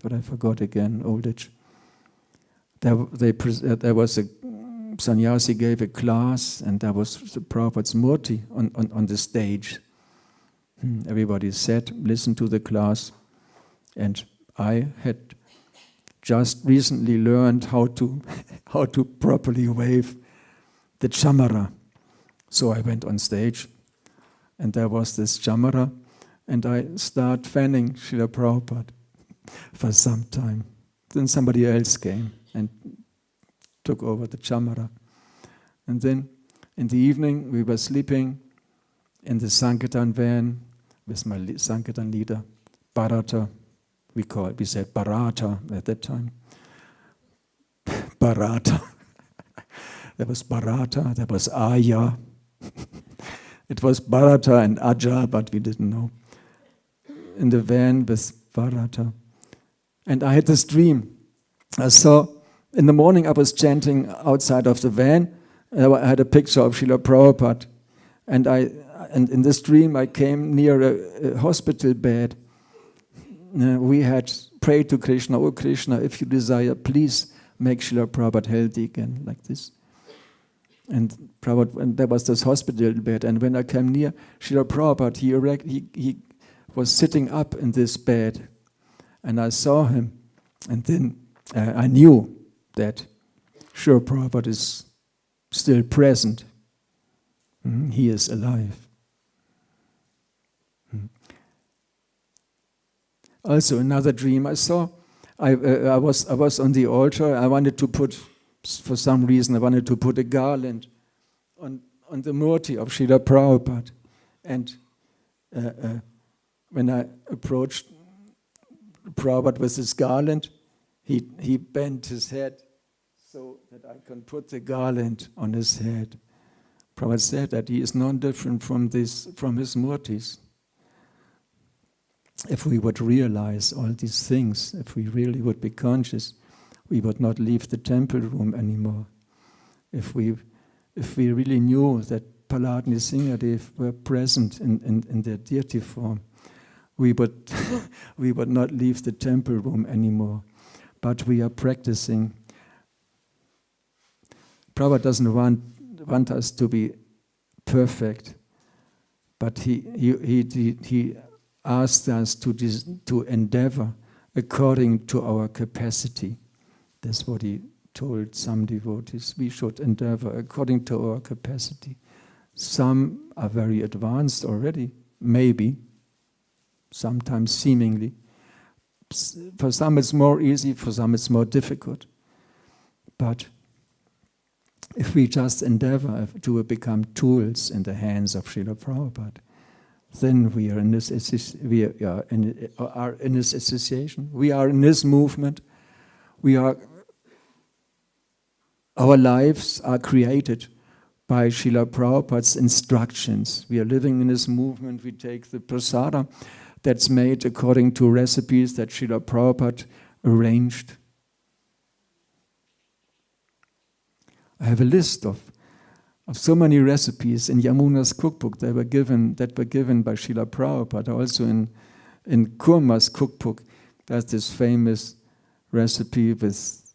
but I forgot again, old age. There was a sannyasi gave a class, and there was the Prabhupada's murti on the stage. Everybody sat, listened to the class, and I had just recently learned how to properly wave the chamara. So I went on stage, and there was this chamara, and I start fanning Srila Prabhupada for some time. Then somebody else came and took over the chamara. And then in the evening we were sleeping in the Sankirtan van with my Sankirtan leader, Bharata. We said Bharata at that time. Bharata. There was Bharata, there was Aya. It was Bharata and Aja, but we didn't know. In the van with Bharata. And I had this dream. In the morning I was chanting outside of the van. I had a picture of Srila Prabhupada. And in this dream I came near a hospital bed. We had prayed to Krishna, "Oh Krishna, if you desire, please make Srila Prabhupada healthy again," like this. And there was this hospital bed, and when I came near Srila Prabhupada, he was sitting up in this bed, and I saw him, and then I knew that Srila Prabhupada is still present. He is alive. Also, another dream I saw. I was on the altar. I wanted to put, for some reason, a garland on the murti of Srila Prabhupada. And when I approached Prabhupada with this garland, he bent his head so that I can put the garland on his head. Prabhupada said that he is not different from his murtis. If we would realize all these things, if we really would be conscious, we would not leave the temple room anymore. If we really knew that Prahlad and Nrsimhadev were present in their deity form, we would not leave the temple room anymore. But we are practicing. Prabhupada doesn't want us to be perfect, but he asked us to endeavor according to our capacity. That's what he told some devotees. We should endeavor according to our capacity. Some are very advanced already, maybe, sometimes seemingly. For some it's more easy, for some it's more difficult. But if we just endeavor to become tools in the hands of Srila Prabhupada, then we are in this association. We are in this movement. Our lives are created by Srila Prabhupada's instructions. We are living in this movement. We take the prasada that's made according to recipes that Srila Prabhupada arranged. I have a list of so many recipes in Yamuna's cookbook that were given by Srila Prabhupada. Also in Kurma's cookbook, there's this famous recipe with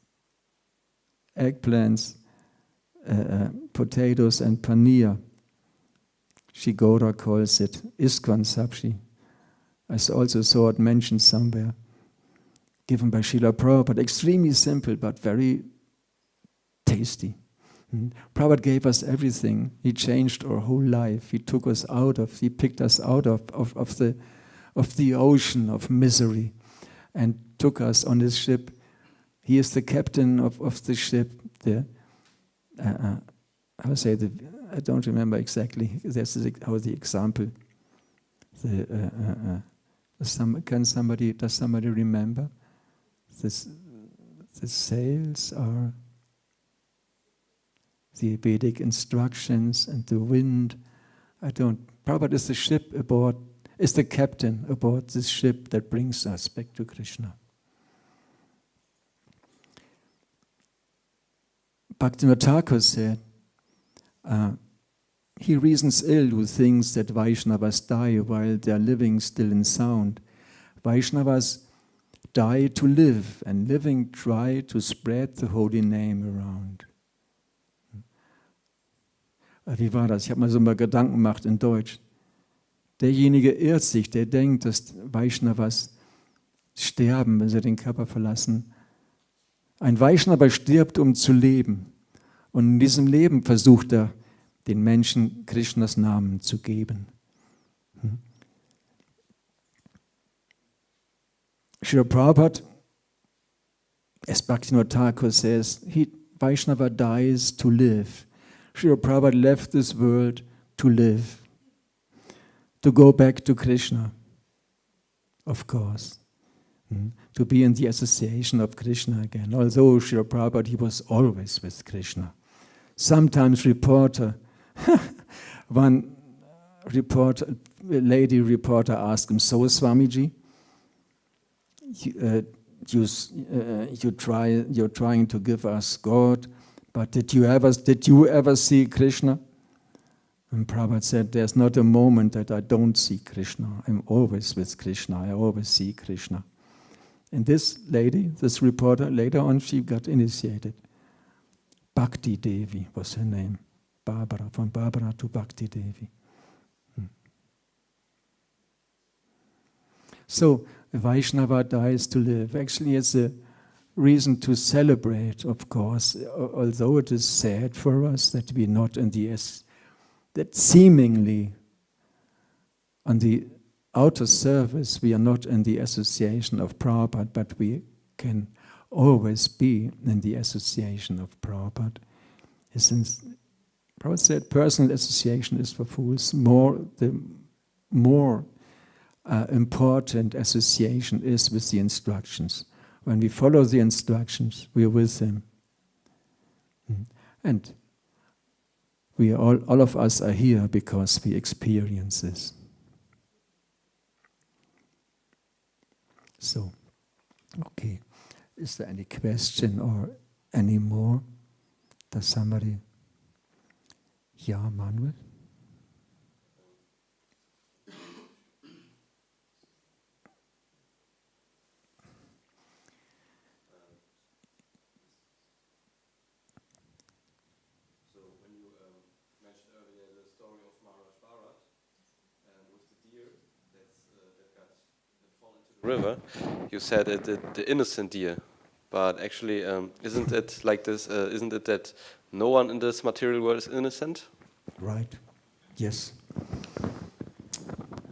eggplants, potatoes and paneer. Shigora calls it Iskon Sabji. I also saw it mentioned somewhere. Given by Srila Prabhupada. Extremely simple, but very tasty. Prabhupada gave us everything. He changed our whole life. He picked us out of the ocean of misery and took us on his ship. He is the captain of the ship. I would say I don't remember exactly. That's the example. Does somebody remember? The sails are the Vedic instructions and the wind. Prabhupada is the ship aboard, is the captain aboard this ship that brings us back to Krishna. Bhaktivinoda Thakur said, he reasons ill who thinks that Vaishnavas die while they are living still in sound. Vaishnavas die to live, and living try to spread the holy name around. Wie war das? Ich habe mir so mal Gedanken gemacht in Deutsch. Derjenige irrt sich, der denkt, dass Vaishnavas sterben, wenn sie den Körper verlassen. Ein Vaishnava stirbt, um zu leben. Und in diesem Leben versucht er, den Menschen Krishnas Namen zu geben. Srila Prabhupada, as Bhaktivinoda Thakur says, Vaishnava dies to live. Srila Prabhupada left this world to live, to go back to Krishna, of course, to be in the association of Krishna again. Although Srila Prabhupada, he was always with Krishna. Sometimes one lady reporter asked him, "So Swamiji, you're trying to give us God, but did you ever see Krishna?" And Prabhupada said, "There's not a moment that I don't see Krishna. I'm always with Krishna. I always see Krishna." And this lady, this reporter, later on she got initiated. Bhakti Devi was her name. Barbara, from Barbara to Bhakti Devi. So, Vaishnava dies to live. Actually, it's a reason to celebrate, of course, although it is sad for us that we're not in that seemingly on the outer surface we are not in the association of Prabhupada, but we can always be in the association of Prabhupada. Since Prabhupada said personal association is for fools, the more important association is with the instructions. When we follow the instructions, we are with him. And we all of us are here because we experience this. So, okay. Is there any question or any more? Does somebody? Yeah, Manuel? River, you said the innocent deer, but actually isn't it like this? Isn't it that no one in this material world is innocent? Right. Yes.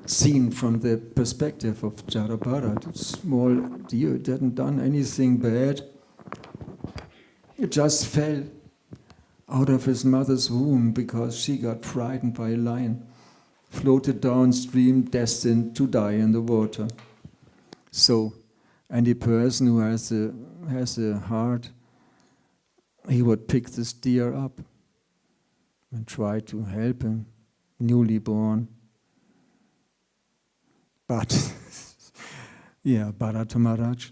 Seen from the perspective of Jadabhara, the small deer didn't done anything bad. It just fell out of his mother's womb because she got frightened by a lion, floated downstream, destined to die in the water. So, any person who has a heart, he would pick this deer up and try to help him, newly born. But, yeah, Bharata Maharaj,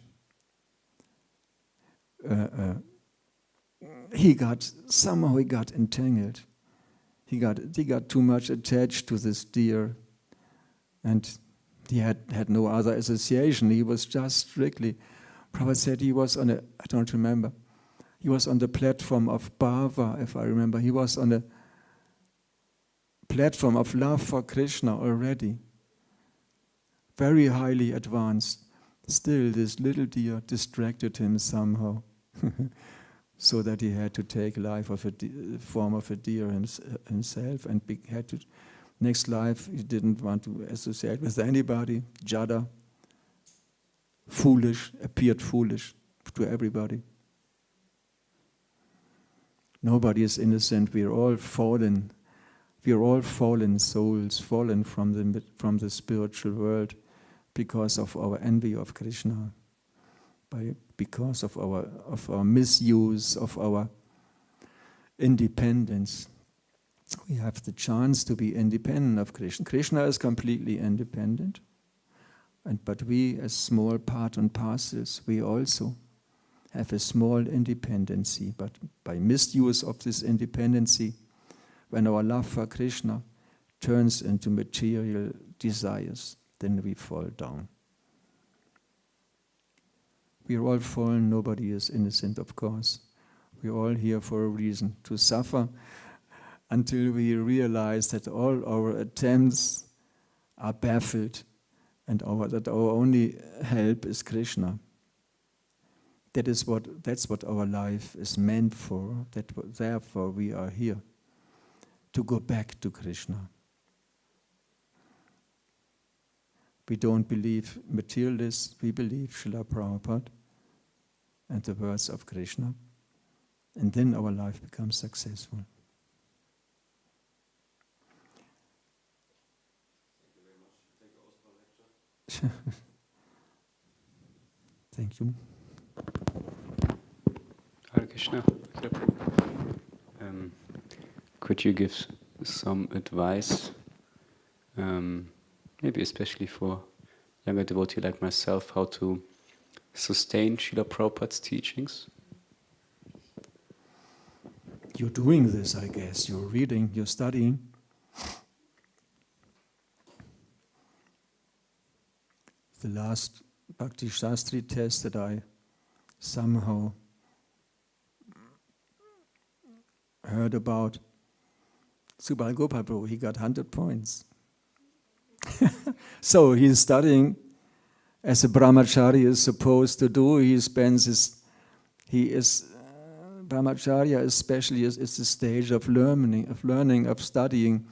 he got entangled. He got too much attached to this deer, and he had no other association. He was just strictly, Prabhupada said he was on I don't remember, he was on the platform of Bhava, if I remember. He was on a platform of love for Krishna already. Very highly advanced. Still, this little deer distracted him somehow, so that he had to take life of form of a deer himself, and had to. Next life, he didn't want to associate with anybody. Jada, foolish, appeared foolish to everybody. Nobody is innocent. We are all fallen. We are all fallen souls, fallen from the spiritual world because of our envy of Krishna, because of our misuse of our independence. We have the chance to be independent of Krishna. Krishna is completely independent, but we, as small part and parcels, we also have a small independency. But by misuse of this independency, when our love for Krishna turns into material desires, then we fall down. We are all fallen. Nobody is innocent, of course. We are all here for a reason, to suffer until we realize that all our attempts are baffled and that our only help is Krishna. That's what our life is meant for. Therefore we are here, to go back to Krishna. We don't believe materialists, we believe Srila Prabhupada and the words of Krishna. And then our life becomes successful. Thank you. Hare Krishna. Could you give some advice, maybe especially for younger devotee like myself, how to sustain Srila Prabhupada's teachings? You're doing this, I guess. You're reading, you're studying. The last Bhakti Shastri test that I somehow heard about, Subal Gopal Prabhu, he got 100 points. So he's studying as a brahmachari is supposed to do. Brahmacharya especially is the stage of learning, of studying.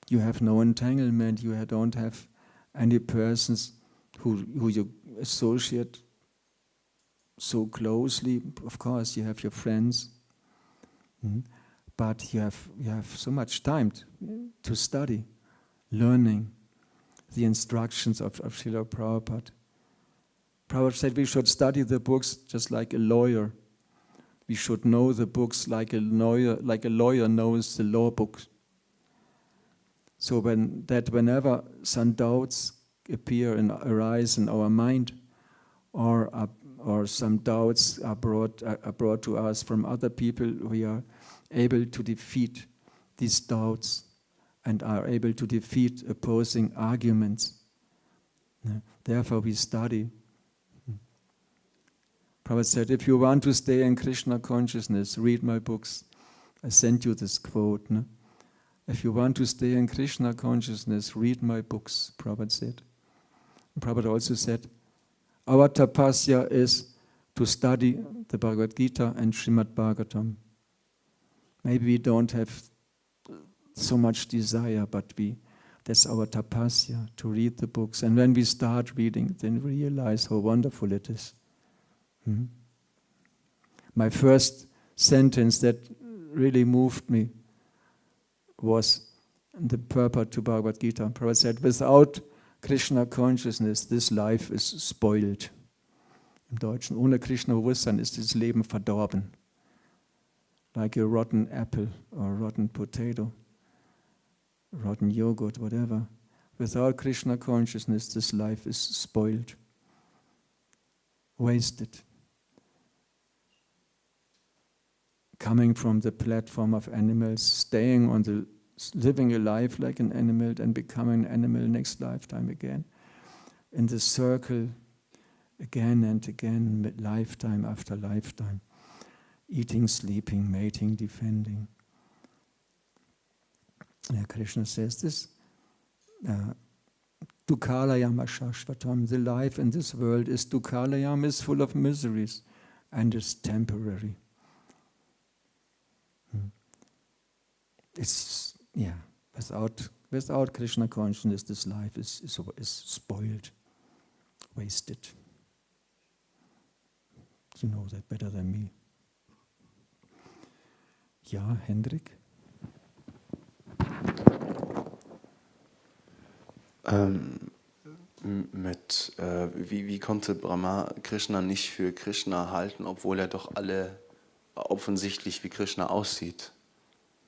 You have no entanglement, you don't have any persons who you associate so closely. Of course, you have your friends, but you have so much time to study, learning the instructions of Srila Prabhupada. Prabhupada said we should study the books just like a lawyer. We should know the books like a lawyer knows the law books. So whenever some doubts arise in our mind, or some doubts are brought to us from other people, we are able to defeat these doubts and are able to defeat opposing arguments. Therefore we study. Prabhupada said, if you want to stay in Krishna consciousness, read my books. I sent you this quote. No? If you want to stay in Krishna consciousness, read my books, Prabhupada said. And Prabhupada also said, our tapasya is to study the Bhagavad Gita and Śrīmad-Bhāgavatam. Maybe we don't have so much desire, but that's our tapasya, to read the books. And when we start reading, then we realize how wonderful it is. My first sentence that really moved me was the purport to Bhagavad Gita. Prabhupada said, without Krishna consciousness, this life is spoiled. Im Deutschen, ohne Krishna-Bewusstsein ist das Leben verdorben. Like a rotten apple or a rotten potato, rotten yogurt, whatever. Without Krishna consciousness, this life is spoiled, wasted. Coming from the platform of animals, living a life like an animal and becoming an animal next lifetime again. In the circle, again and again, lifetime after lifetime. Eating, sleeping, mating, defending. Krishna says this. Dukhalayam ashashvatam. The life in this world is dukhalayam, is full of miseries and is temporary. It's, without Krishna consciousness, this life is spoiled, wasted. You know that better than me. Ja, Hendrik? Wie konnte Brahma Krishna nicht für Krishna halten, obwohl er doch alle offensichtlich wie Krishna aussieht?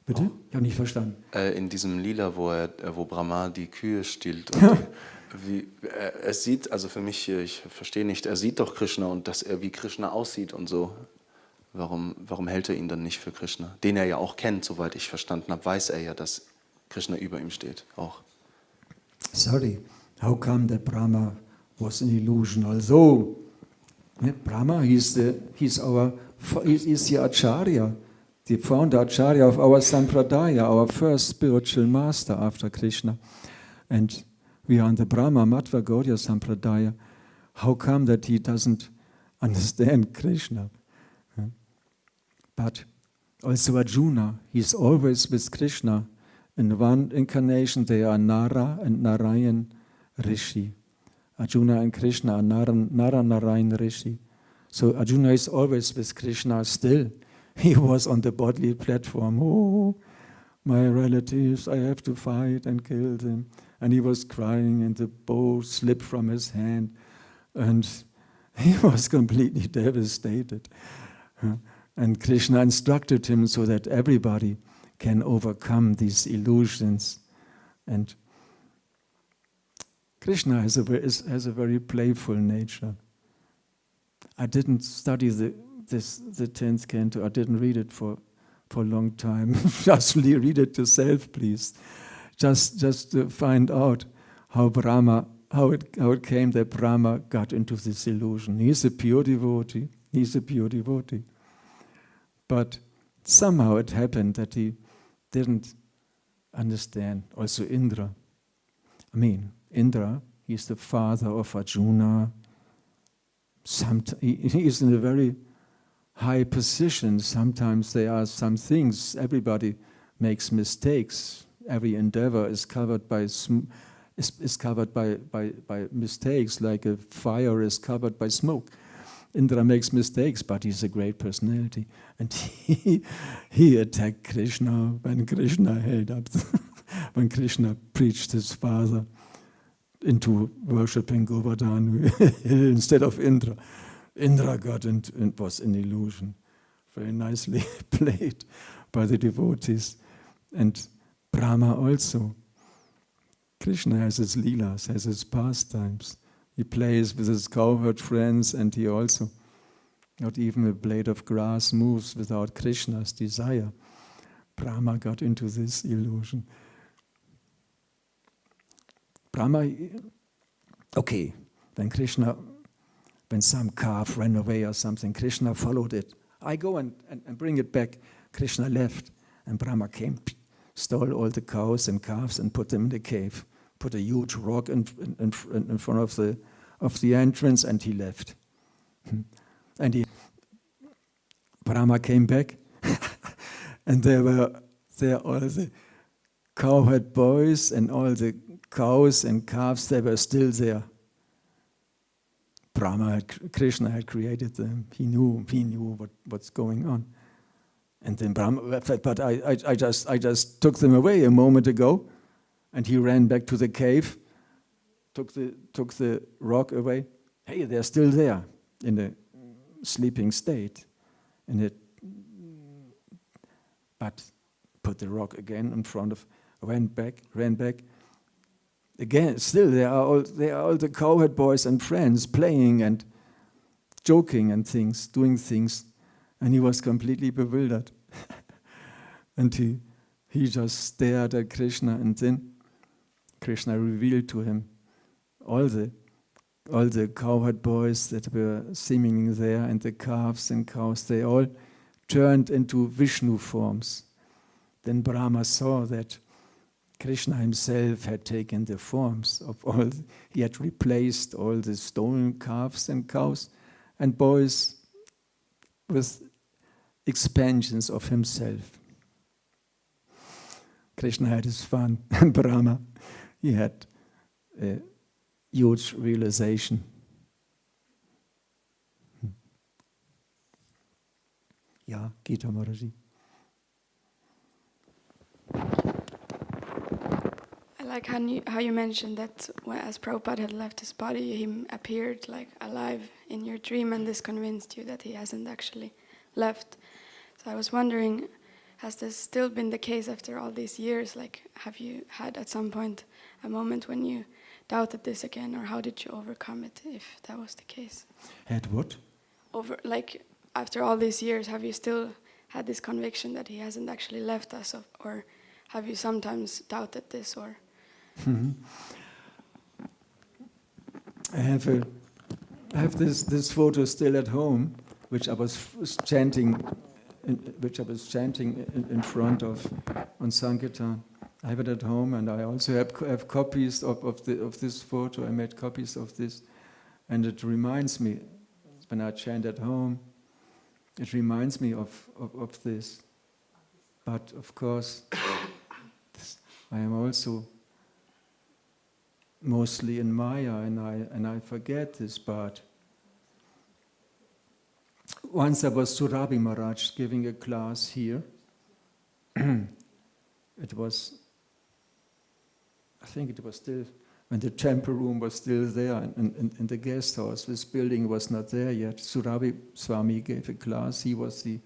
Bitte? Ich habe nicht verstanden. In diesem Lila, wo Brahma die Kühe stillt. Und er sieht, also für mich, ich verstehe nicht, er sieht doch Krishna und dass er wie Krishna aussieht und so. Warum hält er ihn dann nicht für Krishna? Den er ja auch kennt, soweit ich verstanden habe, weiß er ja, dass Krishna über ihm steht, auch. Sorry, how come that Brahma was an illusion? Although Brahma, he's the Acharya, the founder Acharya of our Sampradaya, our first spiritual master after Krishna. And we are in the Brahma Madhva Gaudiya Sampradaya. How come that he doesn't understand Krishna? But also Arjuna, he's always with Krishna. In one incarnation they are Nara and Narayan Rishi. Arjuna and Krishna are Nara Narayan Rishi. So Arjuna is always with Krishna still. He was on the bodily platform. Oh, my relatives, I have to fight and kill them. And he was crying and the bow slipped from his hand. And he was completely devastated. And Krishna instructed him so that everybody can overcome these illusions. And Krishna has a very playful nature. I didn't study the 10th canto. I didn't read it for a long time. Just read it yourself, please. Just to find out how it came that Brahma got into this illusion. He's a pure devotee. But somehow it happened that he didn't understand. Also Indra. Indra, he's the father of Arjuna. He is in a very high position. Sometimes there are some things, everybody makes mistakes. Every endeavor is covered by mistakes, like a fire is covered by smoke. Indra makes mistakes, but he's a great personality. And he attacked Krishna when Krishna held up, when Krishna preached his father into worshipping Govardhan instead of Indra. Indra got and was an illusion. Very nicely played by the devotees. And Brahma also. Krishna has his leelas, has his pastimes. He plays with his cowherd friends, and he also, not even a blade of grass moves without Krishna's desire. Brahma got into this illusion. Brahma, okay, when some calf ran away or something, Krishna followed it. I go and bring it back. Krishna left, and Brahma came, stole all the cows and calves and put them in the cave. Put a huge rock in front of the entrance, and he left. And Brahma came back, and there all the cowherd boys and all the cows and calves. They were still there. Krishna had created them. He knew what's going on. And then Brahma, but I just took them away a moment ago. And he ran back to the cave, took the rock away. Hey, they're still there in a sleeping state. But put the rock again in front of, ran back. Again, still there are all the cowherd boys and friends playing and joking and things, doing things. And he was completely bewildered. And he just stared at Krishna, and then Krishna revealed to him all the cowherd boys that were seemingly there, and the calves and cows, they all turned into Vishnu forms. Then Brahma saw that Krishna himself had taken the forms of he had replaced all the stolen calves and cows and boys with expansions of himself. Krishna had his fun, and Brahma, he had a huge realization. Ja, Gita Maharaji. like how you mentioned that as Prabhupada had left his body, he appeared like alive in your dream, and this convinced you that he hasn't actually left. So I was wondering, has this still been the case after all these years? Like, have you had at some point a moment when you doubted this again, or how did you overcome it, if that was the case? Had what? Like, after all these years, have you still had this conviction that he hasn't actually left us, or have you sometimes doubted this, or? I have this photo still at home, which I was chanting in front of on Sankirtan. I have it at home, and I also have copies of this photo. I made copies of this, and it reminds me, when I chant at home, it reminds me of this. But of course, I am also mostly in Maya, and I forget this part. Once I was Surabi Maharaj giving a class here. It was, I think it was still, when the temple room was still there, and the guest house, this building was not there yet. Surabi Swami gave a class. He was the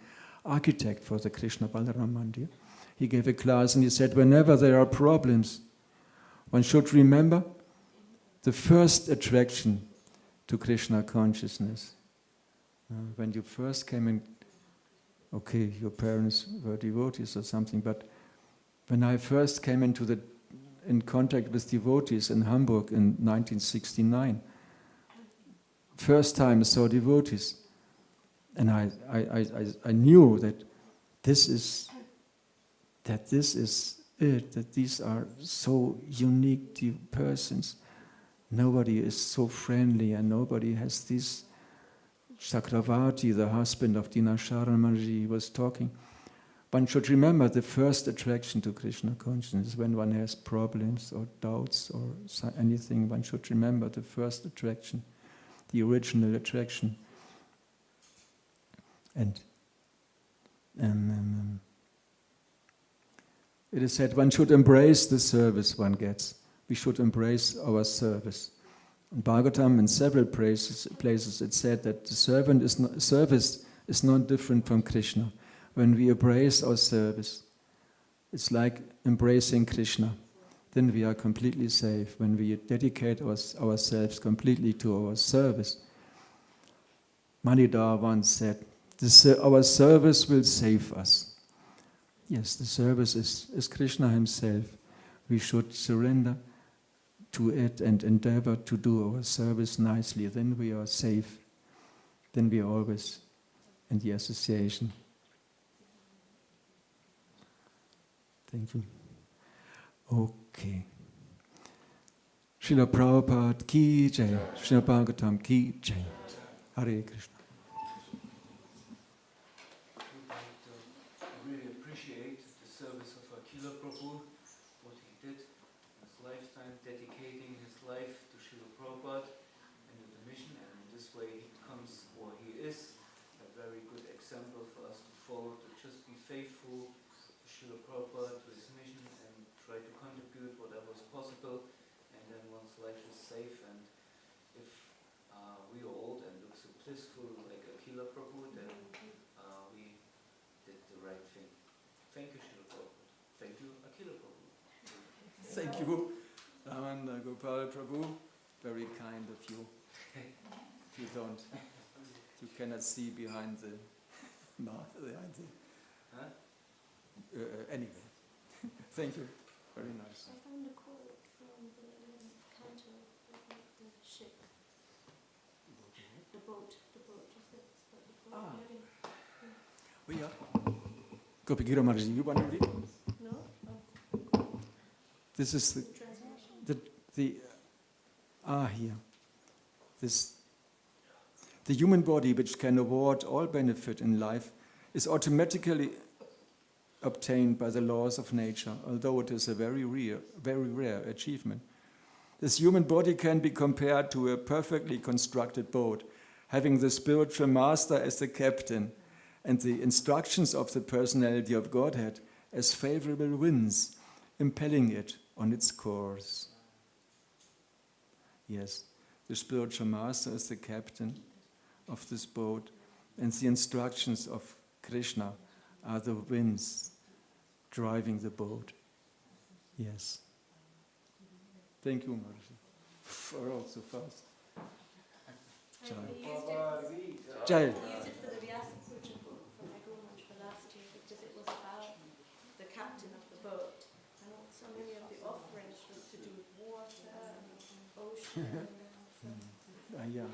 architect for the Krishna Balaram Mandir. He gave a class and he said, whenever there are problems, one should remember the first attraction to Krishna consciousness. When you first came in, okay, your parents were devotees or something, but when I first came in contact with devotees in Hamburg in 1969, first time I saw devotees, and I knew that this is it, that these are so unique persons. Nobody is so friendly, and nobody has this. Chakravarti, the husband of Dinasharan Manji, was talking. One should remember the first attraction to Krishna consciousness. When one has problems or doubts or anything, one should remember the first attraction, the original attraction. And it is said one should embrace the service one gets. We should embrace our service. In Bhagavatam, in several places, it said that the service is not different from Krishna. When we embrace our service, it's like embracing Krishna. Then we are completely safe. When we dedicate ourselves completely to our service. Manidhar once said, our service will save us. Yes, the service is Krishna himself. We should surrender to it and endeavor to do our service nicely. Then we are safe. Then we are always in the association. Thank you. Okay. Srila Prabhupada ki jai. Śrīmad-Bhāgavatam ki jai. Hare Krishna. I really appreciate the service of Akhila Prabhu, what he did in his lifetime, dedicating his life to Srila Prabhupada and the mission, and in this way he becomes, or he is, a very good example for us to follow, to just be faithful to Srila Prabhupada, to his mission, and try to contribute whatever is possible, and then one's life is safe. And if we are old and look so blissful like Akhila Prabhu, then we did the right thing. Thank you, Srila Prabhupada. Thank you, Akhila Prabhu. Thank you, Ramanda Gopal Prabhu. Very kind of you. You cannot see behind the. Anyway, thank you. Very nice. I found a quote from the canto of the ship. The boat, just it's about the boat. Gopi Giro Maharaj, you want to read? No? This is here. The human body, which can award all benefit in life, is automatically obtained by the laws of nature, although it is a very rare achievement. This human body can be compared to a perfectly constructed boat, having the spiritual master as the captain and the instructions of the personality of Godhead as favorable winds, impelling it on its course. Yes, the spiritual master is the captain of this boat, and the instructions of Krishna are the winds driving the boat. Yes. Thank you, Marcia. For all so fast. Jai. Jai. I used it for the Vyasa Puja book for my Gurmanj for last year because it was about the captain of the boat. And so many of the offerings was to do with water and ocean. Yeah.